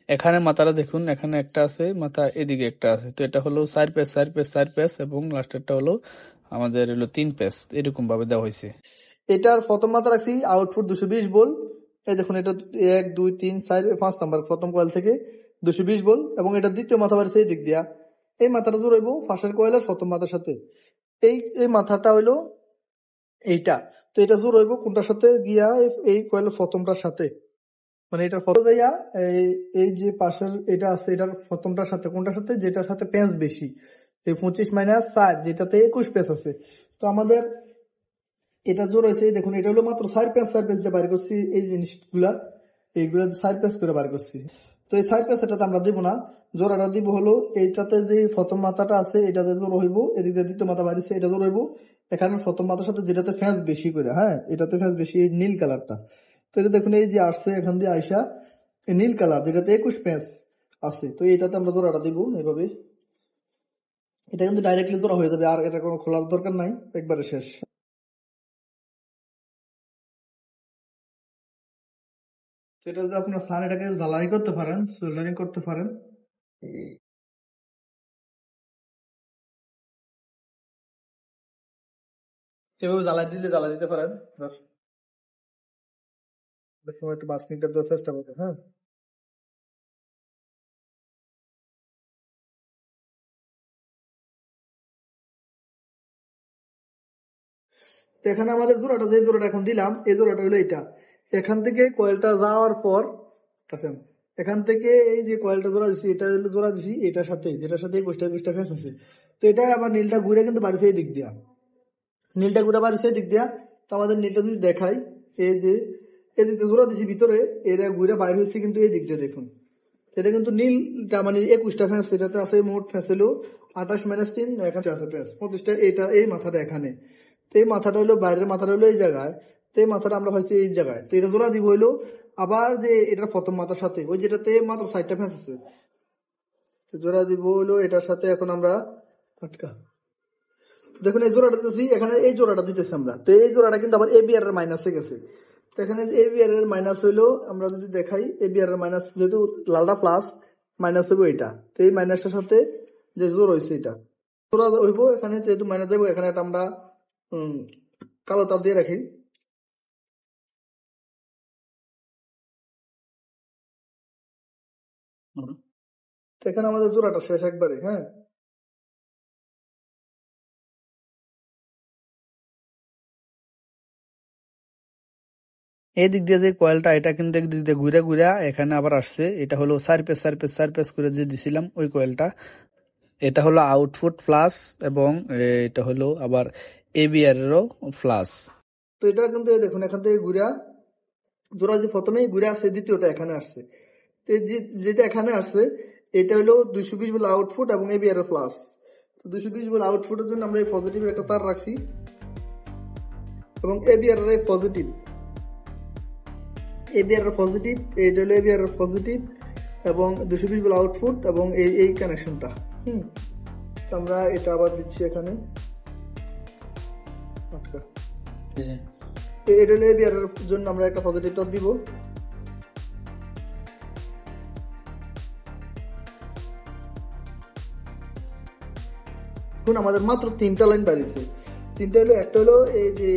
এখানে মাথাটা দেখুন, এখানে একটা আছে মাথা, এদিকে একটা আছে। তো এটা হলো 4 পেজ 4 পেজ 4 পেজ এবং লাস্টেরটা হলো আমাদের হলো 3 পেজ, এরকম ভাবে দেওয়া হয়েছে। এটার প্রথম মাথা রাখছি আউটপুট 220 ভোল্ট। এই দেখুন এটা 1 2 3 4 5 নাম্বার প্রথম কয়েল থেকে 220 ভোল্ট এবং এটা দ্বিতীয় মাথা বাড়ছে এই দিক দিয়া। এই মাথাটা জোড়াইব ফার্স্টের কয়েলের প্রথম মাথার সাথে। এই মাথাটা হইলো এইটা। তো এটা জোড়াইব কোনটার সাথে গিয়া এই কয়েলের প্রথমটার সাথে, মানে এটার প্রথম যাইয়া এই যে পাশের এটা আছে এটার প্রথমটার সাথে, কোনটার সাথে, যেটার সাথে পেঁচ বেশি, এই 25 মাইনাস 4 যেটাতে 21 পেঁচ আছে। তো আমাদের এটা জোর হয়েছে, দেখুন এটা হলো মাত্র 4 পেঁচ দিয়ে বাইর করছি এই জিনিসগুলা, এইগুলা 4 পেঁচ করে বাইর করছি। তো এই 4 পেঁচ এটাতে আমরা দিব না, জোড়াটা দিব হলো এইটাতে যে প্রথম মাথাটা আছে এটাতে জোর হইব, এদিকে দ্বিতীয় মাথা বাড়িছে এটা জোর হইব এখানে প্রথম মাথার সাথে যেটাতে ফ্যাঁস বেশি করে, হ্যাঁ এটাতে ফ্যাঁস বেশি, এই নীল কালারটা। তো এটা দেখুন এই যে আসছে এখান দিয়ে আইসা এই নীল কালার যেটাতে 21 পেঁচ আছে, তো এটাতে আমরা জোড়াটা দিব এইভাবে। এটা কিন্তু ডাইরেক্টলি জোড়া হয়ে যাবে, আর এটা কোনো খোলার দরকার নাই, একবারে শেষ। সেটা যদি আপনার স্যার এটাকে জ্বালাই করতে পারেন, সোল্ডারিং করতে পারেন, এভাবে জ্বালাই দিতে পারেন। দেখুন একটু 5 মিনিট দেওয়ার চেষ্টা করবেন, হ্যাঁ। তো এখানে আমাদের জোড়াটা, যে জোড়াটা এখন দিলাম এই জোড়াটা হলো এটা। এখান থেকে কয়েলটা যাওয়ার পর আছেন, এখান থেকে এই যে কয়েলটা জোড়া দিচ্ছি এটা হলো জোড়া দিচ্ছি এটার সাথে, যেটার সাথে 21টা ফেস আছে। তো এটা আবার নীলটা ঘুরে কিন্তু বাড়িছে এই দিক দিয়া, নীলটা ঘুরে বাড়িছে এই দিক দিয়া। তো আমাদের নীলটা যদি দেখাই, এই যে এই দিকটা জোড়া দিচ্ছি ভিতরে, এরা ঘুরে বাইরে হয়েছে কিন্তু এই দিকটা দেখুন, এটা কিন্তু নীলটা মানে 21টা ফেস, এটাতে আছে মোট ফেস হলো 28 মাইনাস 3, এখানে আছে ফেস 25টা, এটা এই মাথাটা এখানে। তো এই মাথাটা হলো বাইরের মাথাটা হলো এই জায়গায়, তো এই মাথাটা আমরা হয়তো এই জায়গায়। তো এটা জোড়া দিব হইলো আবার যে এটার প্রথম মাথার সাথে, ওই যেটাতে মাত্র 4টা ফেস আছে, তো জোড়া দিব হইলো এটার সাথে। এখন আমরা দেখুন এই জোড়াটা দিতেছি, এখানে এই জোড়াটা দিতেছি আমরা। তো এই জোড়াটা কিন্তু আবার এবিআর এর মাইনাসে গেছে। তো এখানে এবিআর এর মাইনাস হইলো, আমরা যদি দেখাই এবিআর এর মাইনাস, যেহেতু লালটা প্লাস মাইনাস হইব এটা, তো এই মাইনাসটার সাথে যে জোর হয়েছে এটা জোড়া হইব। এখানে যেহেতু মাইনাস যাবো, এখানে একটা আমরা কালো তার দিয়ে রাখি। তো এখানে আমাদের জোড়াটা শেষ একবারে, হ্যাঁ। এই দিক দিয়ে যে কয়েলটা, এটা কিন্তু একদিক দিয়ে ঘুরে ঘুরে এখানে আবার আসছে। এটা হলো 4 পেজ 4 পেজ 4 পেজ করে যে দিছিলাম ওই কয়েলটা। এটা হলো আউটপুট প্লাস এবং এটা হলো আবার এবিআর এরও প্লাস। তো এটা কিন্তু দেখুন এখান থেকে ঘুরে জোড়া যে প্রথমেই ঘুরে আসছে, দ্বিতীয়টা এখানে আসছে। তো যেটা এখানে আসছে এটা হলো 220 ভোল্ট আউটপুট এবং এবিআর এর প্লাস। তো 220 ভোল্ট আউটপুটের জন্য আমরা এই পজিটিভ একটা তার রাখছি এবং এবিআর এর পজিটিভ, এবিআর এর পজিটিভ, এটা হলো এবিআর এর পজিটিভ এবং 220 ভোল্ট আউটপুট এবং এই কানেকশনটা। তো আমরা এটা আবার দিচ্ছি এখানে, এটা হলো এবিআর এর জন্য আমরা একটা পজিটিভ তার দিব। আমাদের মাত্র 3টা লাইন বাড়িছে, 3টা হলো, একটা হলো এই যে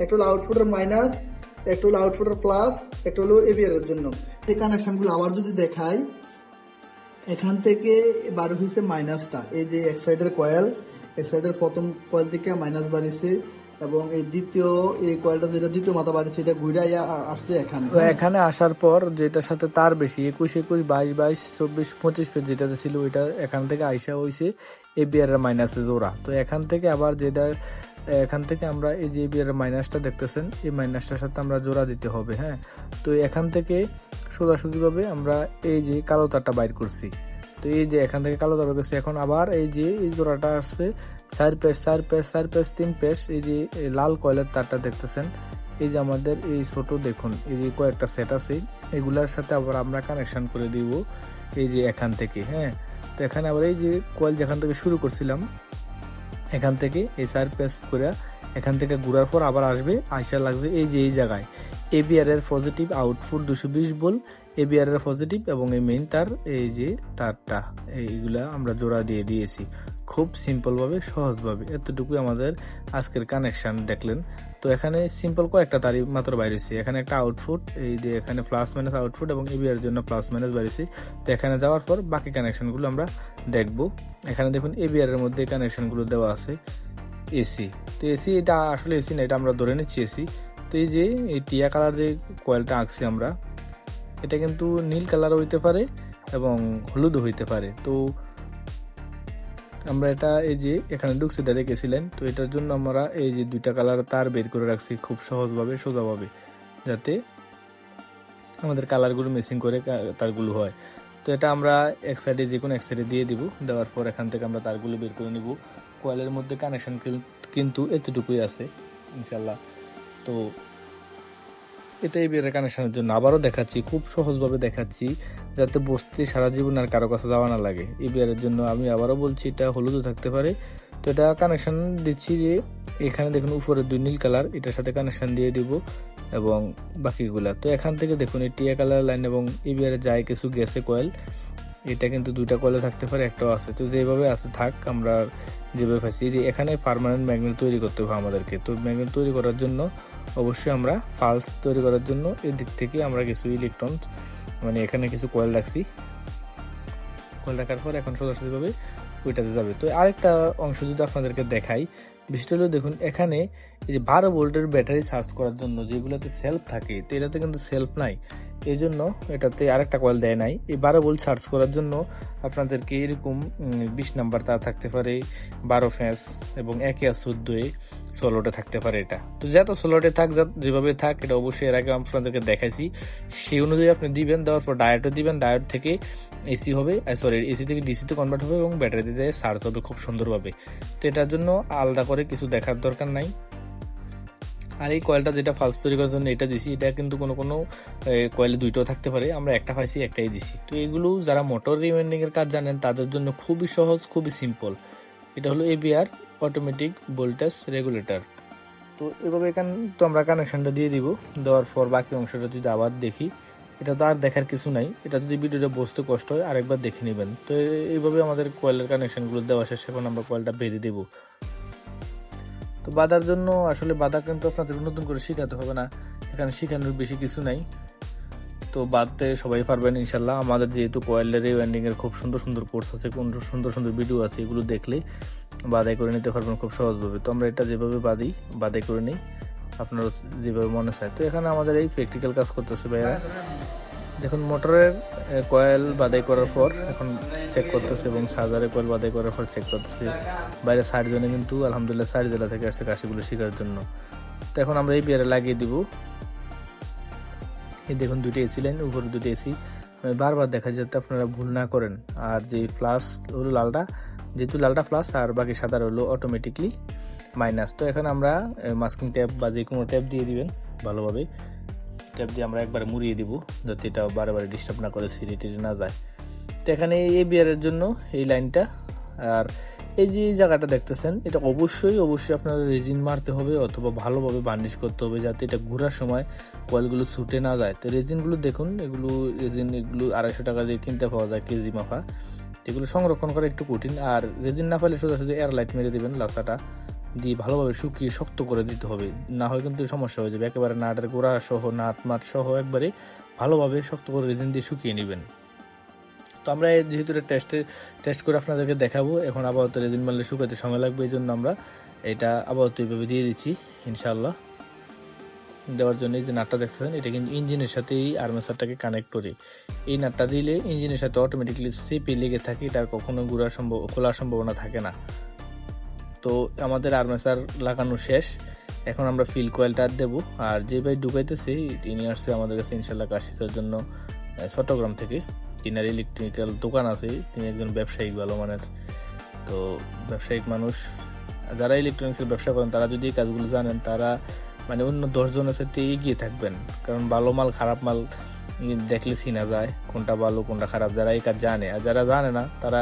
একটা হলো আউটপুটের মাইনাস, একটা হলো আউটপুটের প্লাস, একটা হলো এবিআর এর জন্য। এই কানেকশন গুলো আবার যদি দেখাই, এখান থেকে বার হয়েছে মাইনাসটা, এই যে এক সাইডের কয়েল, এক সাইডের প্রথম কয়েল থেকে মাইনাস বাড়িছে এবং এই দ্বিতীয় এই কয়েলটা যেটা দ্বিতীয় মাথা বাড়িছে এটা ঘুরে আসছে এখানে। এখানে আসার পর যেটার সাথে তার বেশি 21 21 22 22 24 25 পেজ যেটাতে ছিল ওইটা এখান থেকে আইসা হয়েছে এবিআর এর মাইনাসে জোড়া। তো এখান থেকে আবার যেটা এখান থেকে আমরা এই যে এবিআর এর মাইনাসটা দেখতেছেন, এই মাইনাসটার সাথে আমরা জোড়া দিতে হবে, হ্যাঁ। তো এখান থেকে সোজাসুজি ভাবে আমরা এই যে কালো তারটা বাইর করছি। তো এই যে এখান থেকে কালো তার বের করছি, এখন আবার এই যে এই জোড়াটা আসছে 4 পেজ 4 পেজ 4 পেজ 3 পেজ। এই যে লাল কয়েলের তারটা দেখতেছেন, এই যে আমাদের এই ছোট দেখুন এই যে কয়েকটা সেট আছে, এগুলার সাথে আবার আমরা কানেকশন করে দিব এই যে এখান থেকে, হ্যাঁ। তো এখানে আবার এই যে কয়েল যেখান থেকে শুরু করছিলাম এখান থেকে এই 4 পেস করে এখান থেকে ঘোরার পর আবার আসবে, আইসা লাগছে এই যে এই জায়গায় এবিআর এর পজিটিভ আউটপুট 220 ভোল্ট, এবিআর এর পজিটিভ এবং এই মেইন তার এই যে তারটা এইগুলা আমরা জোড়া দিয়ে দিয়েছি খুব সিম্পল ভাবে সহজ ভাবে। এতটুকুই আমাদের আজকের কানেকশন দেখলেন। তো এখানে সিম্পল কয়েকটা তারই মাত্র বাইরেছে, এখানে একটা আউটপুট এই যে এখানে প্লাস মাইনাস আউটপুট এবং এবিআর এর জন্য প্লাস মাইনাস বাইরেছে। তো এখানে যাওয়ার পর বাকি কানেকশন গুলো আমরা দেখবো। এখানে দেখুন এবিআর এর মধ্যে কানেকশন গুলো দেওয়া আছে এসি। তো এসি এটা আসলে এসি না, এটা আমরা ধরে নিচ্ছি এসি। তো এই যে এই টিয়া কালার যে কয়েলটা আঁকছি আমরা, এটা কিন্তু নীল কালার হইতে পারে এবং হলুদও হইতে পারে। তো আমরা এটা এই যে এখানে ঢুকছি ডাইরেক্ট এসি লাইন, তো এটার জন্য আমরা এই যে দুইটা কালার তার বের করে রাখছি খুব সহজভাবে সোজাভাবে, যাতে আমাদের কালারগুলো মেসিং করে তারগুলো হয়। তো এটা আমরা এক সাইডে যে কোনো এক সাইডে দিয়ে দিব, দেওয়ার পর এখান থেকে আমরা তারগুলো বের করে নিব। কয়েলের মধ্যে কানেকশন কিন্তু এতটুকুই আছে ইনশাল্লাহ। তো এটাই বের কানেকশনের জন্য আবারও দেখাচ্ছি, খুব সহজভাবে দেখাচ্ছি যাতে বসতে সারা জীবন আর কারো কাছে যাওয়া না লাগে। এই বিয়ারের জন্য আমি আবারও বলছি এটা হলুদও থাকতে পারে। তো এটা কানেকশন দিচ্ছি যে এখানে দেখুন উপরে 2 নীল কালার, এটার সাথে কানেকশন দিয়ে দিব এবং বাকিগুলা। তো এখান থেকে দেখুন এই টিয়া কালার লাইন এবং এই বিয়ারে যায় কিছু গেছে কয়েল, এটা কিন্তু 2টা কয়েলে থাকতে পারে, একটাও আছে। তো যেভাবে আছে থাক, আমরা যেভাবে পাইছি এখানে পার্মানেন্ট ম্যাগনেট তৈরি করতে হবে আমাদেরকে। তো ম্যাগনেট তৈরি করার জন্য অবশ্যই আমরা পালস তৈরি করার জন্য এই দিক থেকে আমরা কিছু ইলেকট্রন মানে এখানে কিছু কয়েল রাখছি, কয়েল রাখার পর এখন সোজাসুজিভাবে ওইটাতে যাবে। তো আরেকটা অংশ যদি আপনাদেরকে দেখাই, বিষয়টা হলো দেখুন এখানে এই যে 12 ভোল্টের ব্যাটারি চার্জ করার জন্য যেগুলোতে সেলফ থাকে, তো এটাতে কিন্তু সেলফ নাই, এই জন্য এটাতে আরেকটা কয়েল দেয় নাই। এই 12 ভোল্ট চার্জ করার জন্য আপনাদেরকে এরকম 20 নাম্বার তার থাকতে পারে, 12 ফ্যাস এবং 1/14 সোলোটে থাকতে পারে এটা। তো যত সোলোটে থাক যেভাবে থাক, এটা অবশ্যই এর আগে আপনাদেরকে দেখাইছি, সেই অনুযায়ী আপনি দিবেন। দেওয়ার পর ডায়োডও দিবেন, ডায়োড থেকে এসি হবে, সরি এসি থেকে ডিসিতে কনভার্ট হবে এবং ব্যাটারিতে যায় চার্জ হবে খুব সুন্দরভাবে। তো এটার জন্য আলাদা করে কিছু দেখার দরকার নাই। আর এই কয়েলটা যেটা ফালস তৈরি করার জন্য এটা দিছি, এটা কিন্তু কোনো কয়েলে 2টাও থাকতে পারে, আমরা একটা পাইছি একটাই দিছি। তো এগুলো যারা মোটর রিওয়াইন্ডিং এর কাজ জানেন তাদের জন্য খুবই সহজ, খুবই সিম্পল। এটা হলো এবিআর অটোমেটিক ভোল্টেজ রেগুলেটর। তো এভাবে এখানে তো আমরা কানেকশনটা দিয়ে দিব, দেওয়ার পর বাকি অংশটা যদি আবার দেখি, এটা তো আর দেখার কিছু নাই, এটা যদি ভিডিওটা বুঝতে কষ্ট হয় আরেকবার দেখে নেবেন। তো এইভাবে আমাদের কয়েলের কানেকশনগুলো দেওয়া শেষ, এখন আমরা কয়েলটা বেঁধে দেবো। তো বাঁধার জন্য আসলে বাঁধা কিন্তু আপনাদের নতুন করে শিখাতে হবে না, এখানে শিখানোর বেশি কিছু নাই। তো বাঁধতে সবাই পারবেন ইনশাল্লাহ। আমাদের যেহেতু কয়েলের রিওয়াইন্ডিং এর খুব সুন্দর সুন্দর কোর্স আছে, সুন্দর সুন্দর ভিডিও আছে, এগুলো দেখলে বাঁধাই করে নিতে পারবেন খুব সহজভাবে। তো আমরা এটা যেভাবে বাঁধাই করে নিই, আপনারা যেভাবে মনে চায়। তো এখানে আমাদের এই প্র্যাকটিক্যাল কাজ করতেছে ভাইয়া। দেখুন মোটরের কয়েল বাঁধাই করার পর এখন চেক করতেছে এবং চার্জারের কয়েল বাঁধাই করার পর চেক করতেছে। বাইরে 60 জনে কিন্তু আলহামদুলিল্লাহ 4 জেলা থেকে আসছে কাশিগুলো শেখার জন্য। তো এখন আমরা এই বিয়ারে লাগিয়ে দিব। এই দেখুন 2টি এসি লাইন, উপরে 2টি এসি। আমি বারবার দেখা যাতে আপনারা ভুল না করেন। আর যে প্লাস হলো লালটা, যেহেতু লালটা প্লাস আর বাকি সাদা হলো অটোমেটিকলি মাইনাস। তো এখন আমরা মাস্কিং ট্যাপ বা যে কোনো ট্যাপ দিয়ে দিবেন ভালোভাবে, ট্যাপ দিয়ে আমরা একবারে মুড়িয়ে দিব যাতে এটা বারে ডিস্টার্ব না করে, সিরিটি না যায়। তো এখানে এই বিয়ারের জন্য এই লাইনটা আর এই যে জায়গাটা দেখতেছেন, এটা অবশ্যই আপনারা রেজিন মারতে হবে অথবা ভালোভাবে বার্নিশ করতে হবে যাতে এটা ঘোরার সময় কয়েলগুলো ছুটে না যায়। তো রেজিনগুলো দেখুন, এগুলো 250 টাকা দিয়ে কিনতে পাওয়া যায় কেজি মাফা। এগুলো সংরক্ষণ করা একটু কঠিন, আর রেজিন না পাইলে সোজাসুজি এয়ারলাইট মেরে দেবেন, লাসাটা দিয়ে ভালোভাবে শুকিয়ে শক্ত করে দিতে হবে, না হয় কিন্তু সমস্যা হয়ে যাবে। একেবারে নাটের গোড়া সহ নাট মাট সহ একবারে ভালোভাবে শক্ত করে রেজিন দিয়ে শুকিয়ে নেবেন। তো আমরা যেহেতু টেস্ট করে আপনাদেরকে দেখাবো, এখন আপাতত রেজিন মারলে শুকাতে সময় লাগবে, এই জন্য আমরা এটা আপাতত এইভাবে দিয়ে দিচ্ছি ইনশাল্লাহ। দেওয়ার জন্য এই যে নাটটা দেখতেছেন, এটা কিন্তু ইঞ্জিনের সাথে এই আর্মেচারটাকে কানেক্ট করে, এই নাটটা দিলে ইঞ্জিনের সাথে অটোমেটিকলি চেপে লেগে থাকে, এটা কখনো খোলার সম্ভাবনা থাকে না। তো আমাদের আর্মেচার লাগানো শেষ, এখন আমরা ফিল কয়েলটা দেবো। আর যে ভাই ঢুকাইতেছে তিনি আসছে আমাদের কাছে ইনশাল্লাহ কাজ শেখার জন্য চট্টগ্রাম থেকে। তিনার ইলেকট্রিক্যাল দোকান আছে, তিনি একজন ব্যবসায়িক ভালো মানের। তো ব্যবসায়িক মানুষ, যারা ইলেকট্রনিক্সের ব্যবসা করেন তারা যদি এই কাজগুলো জানেন, তারা মানে অন্য 10 জনের সাথে এগিয়ে থাকবেন, কারণ ভালো মাল খারাপ মাল দেখলে চিনা যায় কোনটা ভালো কোনটা খারাপ, যারা এই কাজ জানে। আর যারা জানে না তারা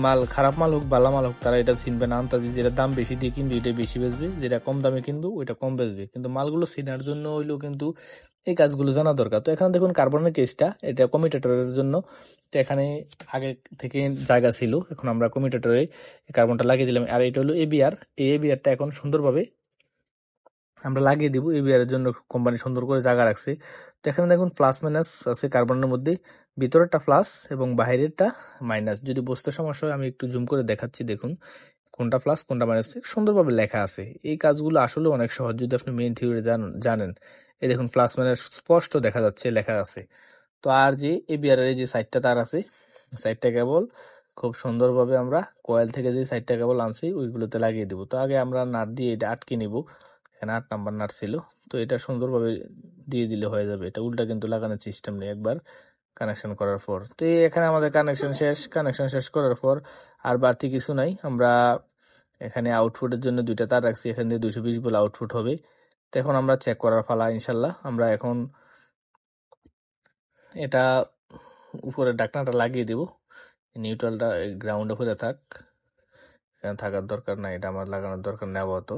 মাল খারাপ মাল হোক ভালো মাল হোক তারা এটা চিনবে না, আন্তাজি যেটা দাম বেশি দিয়ে কিনবে এটা বেশি বেচবে, যেটা কম দামে কিনবে ওইটা কম বেচবে। কিন্তু মালগুলো চিনার জন্য হইলেও কিন্তু এই কাজগুলো জানা দরকার। তো এখানে দেখুন কার্বনের কেসটা, এটা কমিউটেটরের জন্য। তো এখানে আগে থেকে জায়গা ছিল, এখন আমরা কমিউটেটরে কার্বনটা লাগিয়ে দিলাম। আর এটা হলো এবিআর, এই এবিআরটা এখন সুন্দরভাবে আমরা লাগিয়ে দিব। এবিআর এর জন্য কোম্পানি সুন্দর করে জায়গা রাখছে। তো এখানে দেখুন প্লাস মাইনাস আছে কার্বনের মধ্যে, ভিতরেরটা প্লাস এবং বাইরেরটা মাইনাস। যদি বুঝতে সমস্যা হয় আমি একটু জুম করে দেখাচ্ছি, দেখুন কোনটা প্লাস কোনটা মাইনাস সুন্দরভাবে লেখা আছে। এই কাজগুলো আসলে অনেক সহজ যদি আপনি মেইন থিওরি জানেন। এই দেখুন প্লাস মাইনাস স্পষ্ট দেখা যাচ্ছে, লেখা আছে। তো আর যে এবিআর এর যে সাইডটা তার আছে, সাইডটা কেবল খুব সুন্দরভাবে আমরা কয়েল থেকে যে সাইডটা কেবল আনছি ওইগুলোতে লাগিয়ে দিব। তো আগে আমরা নাট দিয়ে এটা আটকে নিব, এখানে 8 নাম্বার নাট ছিল। তো এটা সুন্দরভাবে দিয়ে দিলে হয়ে যাবে। এটা উল্টা কিন্তু লাগানোর সিস্টেম নেই একবার কানেকশন করার পর। তো এখানে আমাদের কানেকশন শেষ করার পর আর বাড়তি কিছু নাই। আমরা এখানে আউটপুটের জন্য 2টা তার রাখছি, এখান দিয়ে 220 ভোল্ট আউটপুট হবে। তো এখন আমরা চেক করার পালা ইনশাল্লাহ। আমরা এখন এটা উপরে ঢাকনাটা লাগিয়ে দিব, নিউট্রালটা গ্রাউন্ডে হয়ে থাক, এখানে থাকার দরকার নাই, এটা আমার লাগানোর দরকার নেই আপাতত।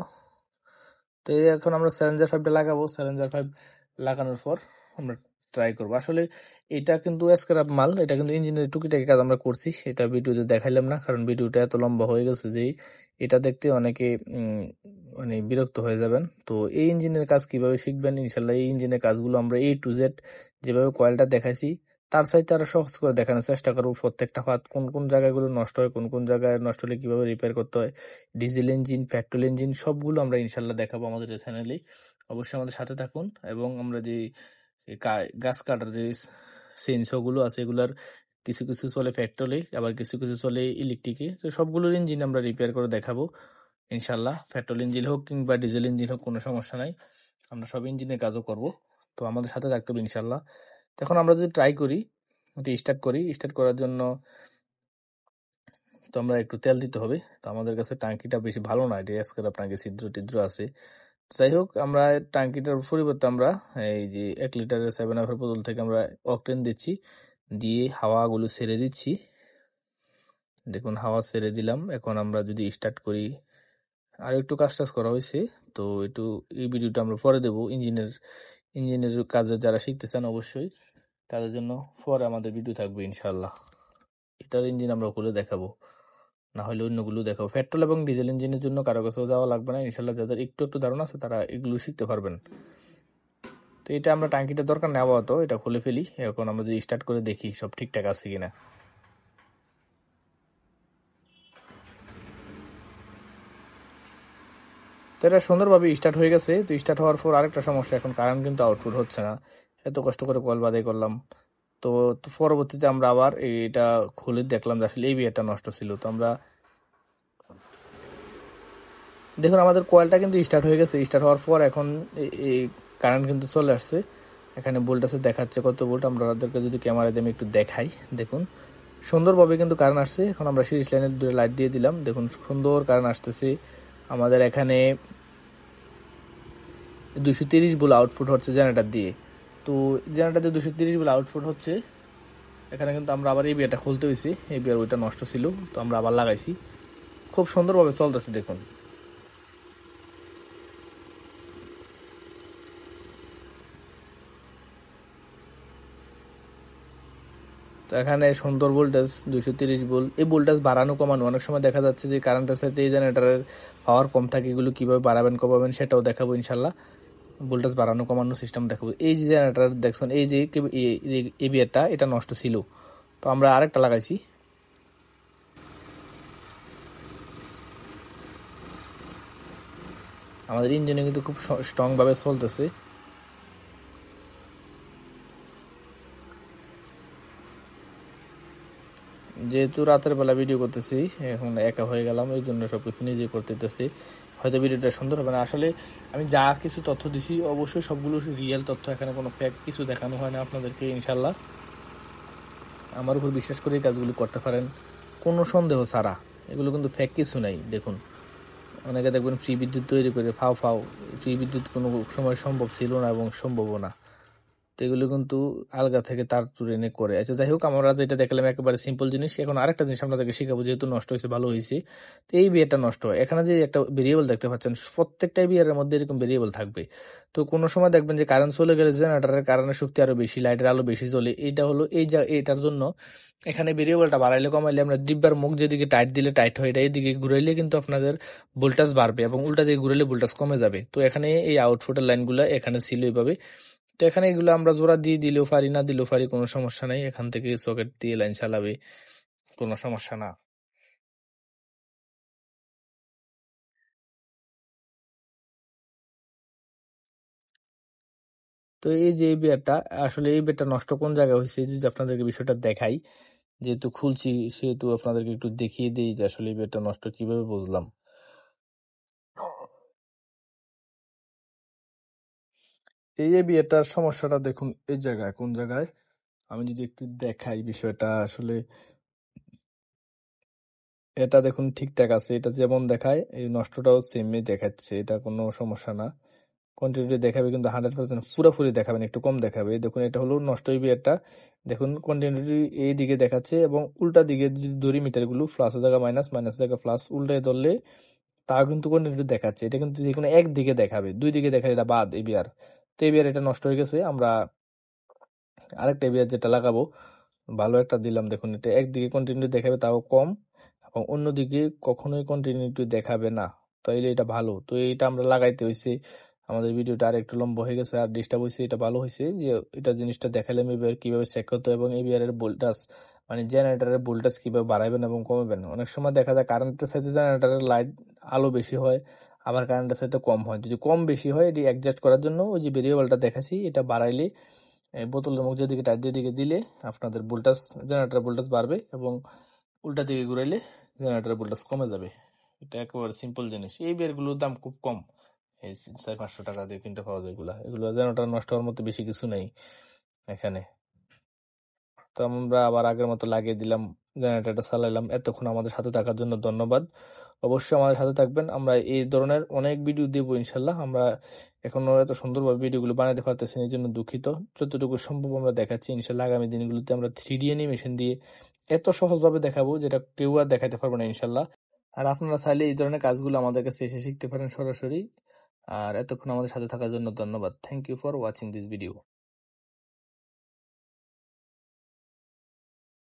তো এখন আমরা স্যালেঞ্জার 5টা লাগাবো। স্যালেঞ্জার 5 লাগানোর পর আমরা ট্রাই করবো। আসলে এটা কিন্তু স্ক্র্যাপ মাল, এটা কিন্তু ইঞ্জিনের টুকিটাকি কাজ আমরা করছি, এটা ভিডিওতে দেখাইলাম না কারণ ভিডিওটা এত লম্বা হয়ে গেছে যে এটা দেখতে অনেকে মানে বিরক্ত হয়ে যাবেন। তো এই ইঞ্জিনের কাজ কিভাবে শিখবেন ইনশাল্লাহ, এই ইঞ্জিনের কাজগুলো আমরা A to Z যেভাবে কয়েলটা দেখাইছি তার সাথে আরো সহজ করে দেখানোর চেষ্টা করবো। প্রত্যেকটা পাত কোন কোন জায়গাগুলো নষ্ট হয়, কোন কোন জায়গায় নষ্ট হলে কিভাবে রিপেয়ার করতে হয়, ডিজেল ইঞ্জিন পেট্রোল ইঞ্জিন সবগুলো আমরা ইনশাল্লাহ দেখাবো আমাদের এই চ্যানেলে। অবশ্যই আমাদের সাথে থাকুন। এবং আমরা যে গাছ কাটার যে চেইনসো গুলো আছে এগুলার কিছু কিছু চলে পেট্রোলে, আবার কিছু কিছু চলে ইলেকট্রিকে। তো সবগুলোর ইঞ্জিন আমরা রিপেয়ার করে দেখাবো ইনশাল্লাহ। পেট্রোল ইঞ্জিন হোক কিংবা ডিজেল ইঞ্জিন হোক কোনো সমস্যা নাই, আমরা সব ইঞ্জিনের কাজও করব। তো আমাদের সাথে থাকতে হবে ইনশাল্লাহ। তো এখন আমরা যদি ট্রাই করি, স্টার্ট করার জন্য তো আমরা একটু তেল দিতে হবে। তো আমাদের কাছে টাঙ্কিটা বেশি ভালো না, এটা স্ক্র্যাপ টাঙ্কি, ছিদ্র টিদ্র আছে। যাই হোক, আমরা টাঙ্কিটার পরিবর্তে আমরা এই যে 1 লিটারের 7 এর বোতল থেকে আমরা অকটেন দিচ্ছি, দিয়ে হাওয়াগুলো ছেড়ে দিচ্ছি। দেখুন হাওয়া ছেড়ে দিলাম। এখন আমরা যদি স্টার্ট করি, আর একটু কাজ করা হয়েছে, তো একটু এই ভিডিওটা আমরা পরে দেবো। ইঞ্জিনের কাজে যারা শিখতে চান অবশ্যই তাদের জন্য পরে আমাদের ভিডিও থাকবে ইনশাল্লাহ। এটার ইঞ্জিন আমরা খুলে দেখাবো, না হলে অন্যগুলো দেখাবো। পেট্রোল এবং ডিজেল ইঞ্জিনের জন্য কারো কাছেও যাওয়া লাগবে না ইনশাল্লাহ। যাদের একটু একটু ধারণা আছে তারা এগুলো শিখতে পারবেন। তো এটা আমরা টাঙ্কিটা দরকার নেওয়া হতো, এটা খুলে ফেলি। এখন আমরা যদি স্টার্ট করে দেখি সব ঠিকঠাক আছে কিনা। তো এটা সুন্দরভাবে স্টার্ট হয়ে গেছে। তো স্টার্ট হওয়ার পর আরেকটা সমস্যা, এখন কারেন্ট কিন্তু আউটপুট হচ্ছে না। এত কষ্ট করে কয়েল বাদাই করলাম। তো পরবর্তীতে আমরা আবার এটা খুলে দেখলাম যে আসলে এই বিয়ারটা নষ্ট ছিল। তো আমরা দেখুন আমাদের কয়েলটা কিন্তু স্টার্ট হয়ে গেছে। স্টার্ট হওয়ার পর এখন এই কারেন্ট কিন্তু চলে আসছে। এখানে ভোল্টেজ দেখাচ্ছে কত ভোল্ট, আমাদেরকে যদি ক্যামেরা দিয়ে আমি একটু দেখাই, দেখুন সুন্দরভাবে কিন্তু কারেন্ট আসছে। এখন আমরা সিরিজ লাইনের 2 লাইট দিয়ে দিলাম, দেখুন সুন্দর কারেন্ট আসতেছে। আমাদের এখানে 230 ভোল্ট আউটপুট হচ্ছে জেনারেটর দিয়ে। তো জেনারেটর দিয়ে 230 ভোল্ট আউটপুট হচ্ছে। এখানে কিন্তু আমরা আবার এই বিয়ারটা খুলতে হয়েছে, এই বিয়ার ওইটা নষ্ট ছিল, তো আমরা আবার লাগাইছি। খুব সুন্দরভাবে চলতেছে দেখুন। তো এখানে সুন্দর ভোল্টেজ 230 ভোল্ট। এই ভোল্টেজ বাড়ানো কমানো অনেক সময় দেখা যাচ্ছে যে কারেন্টের সাথে এই জেনারেটরের পাওয়ার কম থাকে, এগুলো কিভাবে বাড়াবেন কমাবেন সেটাও দেখাবো ইনশাল্লাহ। ভোল্টেজ বাড়ানো কমানো সিস্টেম দেখাবো। এই যে জেনারেটর দেখছেন, এই যে এবিআরটা এটা নষ্ট ছিল, তো আমরা আরেকটা লাগাইছি। আমাদের ইঞ্জিনে কিন্তু খুব স্ট্রং ভাবে চলতেছে। যেহেতু রাতের বেলা ভিডিও করতেছি, এখন একা হয়ে গেলাম, এই জন্য সবকিছু নিজেই করতেছি। হয়তো ভিডিওটা সুন্দর হবে না। আসলে আমি যা কিছু তথ্য দিছি অবশ্যই সবগুলো রিয়েল তথ্য, এখানে কোনো ফেক কিছু দেখানো হয় না আপনাদেরকে ইনশাল্লাহ। আমার উপর বিশ্বাস করে এই কাজগুলো করতে পারেন কোনো সন্দেহ ছাড়া, এগুলো কিন্তু ফেক কিছু নাই। দেখুন অনেকে দেখবেন ফ্রি বিদ্যুৎ তৈরি করে ফাও ফাও, ফ্রি বিদ্যুৎ কোনো সময় সম্ভব ছিল না এবং সম্ভবও না। তো এগুলো কিন্তু আলগা থেকে তার তুলে এনে করে। আচ্ছা যাই হোক, আমরা যেটা দেখলাম একেবারে সিম্পল জিনিস। এখন আরেকটা জিনিস আপনাদেরকে শিখাবো, যেহেতু নষ্ট হয়েছে ভালো হয়েছে। তো এই বিয়ারটা নষ্ট হয়, এখানে যে একটা ভেরিয়েবল দেখতে পাচ্ছেন, প্রত্যেকটাই বিয়ারের মধ্যে এরকম ভেরিয়েবল থাকবে। তো কোনো সময় দেখবেন যে কারেন্ট চলে গেলে জেনারেটরের কারণে শক্তি আরো বেশি, লাইটের আলো বেশি চলে। এইটা হলো এইটার জন্য এখানে ভেরিয়েবলটা বাড়াইলে কমাইলে, আমরা ডিব্বার মুখ যেদিকে টাইট দিলে টাইট হয়, এটা এইদিকে ঘুরাইলে কিন্তু আপনাদের ভোল্টেজ বাড়বে, এবং উল্টা দিকে ঘুরাইলে ভোল্টেজ কমে যাবে। তো এখানে এই আউটপুটের লাইনগুলো এখানে ছিল এইভাবে। তো এখানে এগুলো আমরা জোড়া দিয়ে দিলেও পারি, না দিলেও পারি, কোনো সমস্যা নাই। এখান থেকে সকেট দিয়ে লাইন চালাবে, কোনো সমস্যা না। তো এই যে এই বিয়ারটা, আসলে এই বিয়ারটা নষ্ট কোন জায়গায় হয়েছে যদি আপনাদেরকে বিষয়টা দেখাই, যেহেতু খুলছি সেহেতু আপনাদেরকে একটু দেখিয়ে দিই যে আসলে এই বিয়ারটা নষ্ট কিভাবে বুঝলাম। এই যে বিয়ারটার সমস্যাটা দেখুন এই জায়গায়, কোন জায়গায় আমি যদি একটু দেখাই বিষয়টা, আসলে এটা দেখুন ঠিকঠাক আছে, এটা যেমন দেখায় এই নষ্টটাও সেমই দেখাচ্ছে, এটা কোনো সমস্যা না। কন্টিনিউটি দেখাবে কিন্তু 100% পুরোপুরি দেখাবে না, একটু কম দেখাবে। দেখুন এটা হলো নষ্ট হইবে একটা, দেখুন কন্টিনিউটি এই দিকে দেখাচ্ছে, এবং উল্টা দিকে যদি ধরি মিটারগুলো, প্লাসের জায়গা মাইনাস, মাইনাস জায়গা প্লাস, উল্টায় ধরলে তাও কিন্তু কন্টিনিউটি দেখাচ্ছে। এটা কিন্তু যে কোনো একদিকে দেখাবে, দুই দিকে দেখালে এটা বাদ এই বিয়ার। তো এই বিয়ার এটা নষ্ট হয়ে গেছে। আমরা আরেকটা বিয়ার যেটা লাগাবো, ভালো একটা দিলাম, দেখুন এটা একদিকে কন্টিনিউটি দেখাবে তাও কম, এবং অন্যদিকে কখনোই কন্টিনিউটি দেখাবে না। তাইলে এটা ভালো। তো এটা আমরা লাগাইতে হয়েছে, আমাদের ভিডিওটা আর একটু লম্বা হয়ে গেছে আর ডিস্টার্ব হয়েছে। এটা ভালো হয়েছে যে এটা জিনিসটা দেখালাম এবার কিভাবে চেক করতে হয়, এবং এই বিয়ারের ভোল্টেজ মানে জেনারেটরের ভোল্টেজ কিভাবে বাড়াবেন এবং কমাবেন। অনেক সময় দেখা যায় কারেন্টের সাথে জেনারেটরের লাইট আলো বেশি হয়, আবার কারেন্টের সাথে কম হয়। যদি কম বেশি হয়, এটি অ্যাডজাস্ট করার জন্য ওই যে ভেরিয়েবলটা দেখাচ্ছি, এটা বাড়াইলে এই বোতলের মুখ যেদিকে টাইট দিয়ে দিলে আপনাদের ভোল্টেজ, জেনারেটরের ভোল্টেজ বাড়বে, এবং উল্টা দিকে ঘুরাইলে জেনারেটরের ভোল্টেজ কমে যাবে। এটা একেবারে সিম্পল জিনিস। এই বেরগুলোর দাম খুব কম, এই 400-500 টাকা দিয়ে কিনতে পাওয়া যায় এগুলা। এগুলো জেনারেটর নষ্ট হওয়ার মতো বেশি কিছু নেই এখানে। তো আমরা আবার আগের মতো লাগিয়ে দিলাম, জেনারেটরটা চালাইলাম। এতক্ষণ আমাদের সাথে থাকার জন্য ধন্যবাদ। অবশ্যই আমাদের সাথে থাকবেন, আমরা এই ধরনের অনেক ভিডিও দেবো ইনশাল্লাহ। আমরা এখনো এত সুন্দরভাবে ভিডিওগুলো বানাতে পারতেছি না, এই জন্য দুঃখিত। যতটুকু সম্ভব আমরা দেখাচ্ছি ইনশাল্লাহ। আগামী দিনগুলোতে আমরা 3D অ্যানিমেশন দিয়ে এত সহজভাবে দেখাবো যেটা কেউ আর দেখাতে পারবো না ইনশাল্লাহ। আর আপনারা চাইলে এই ধরনের কাজগুলো আমাদের কাছে এসে শিখতে পারেন সরাসরি। আর এতক্ষণ আমাদের সাথে থাকার জন্য ধন্যবাদ। Thank you for watching this video.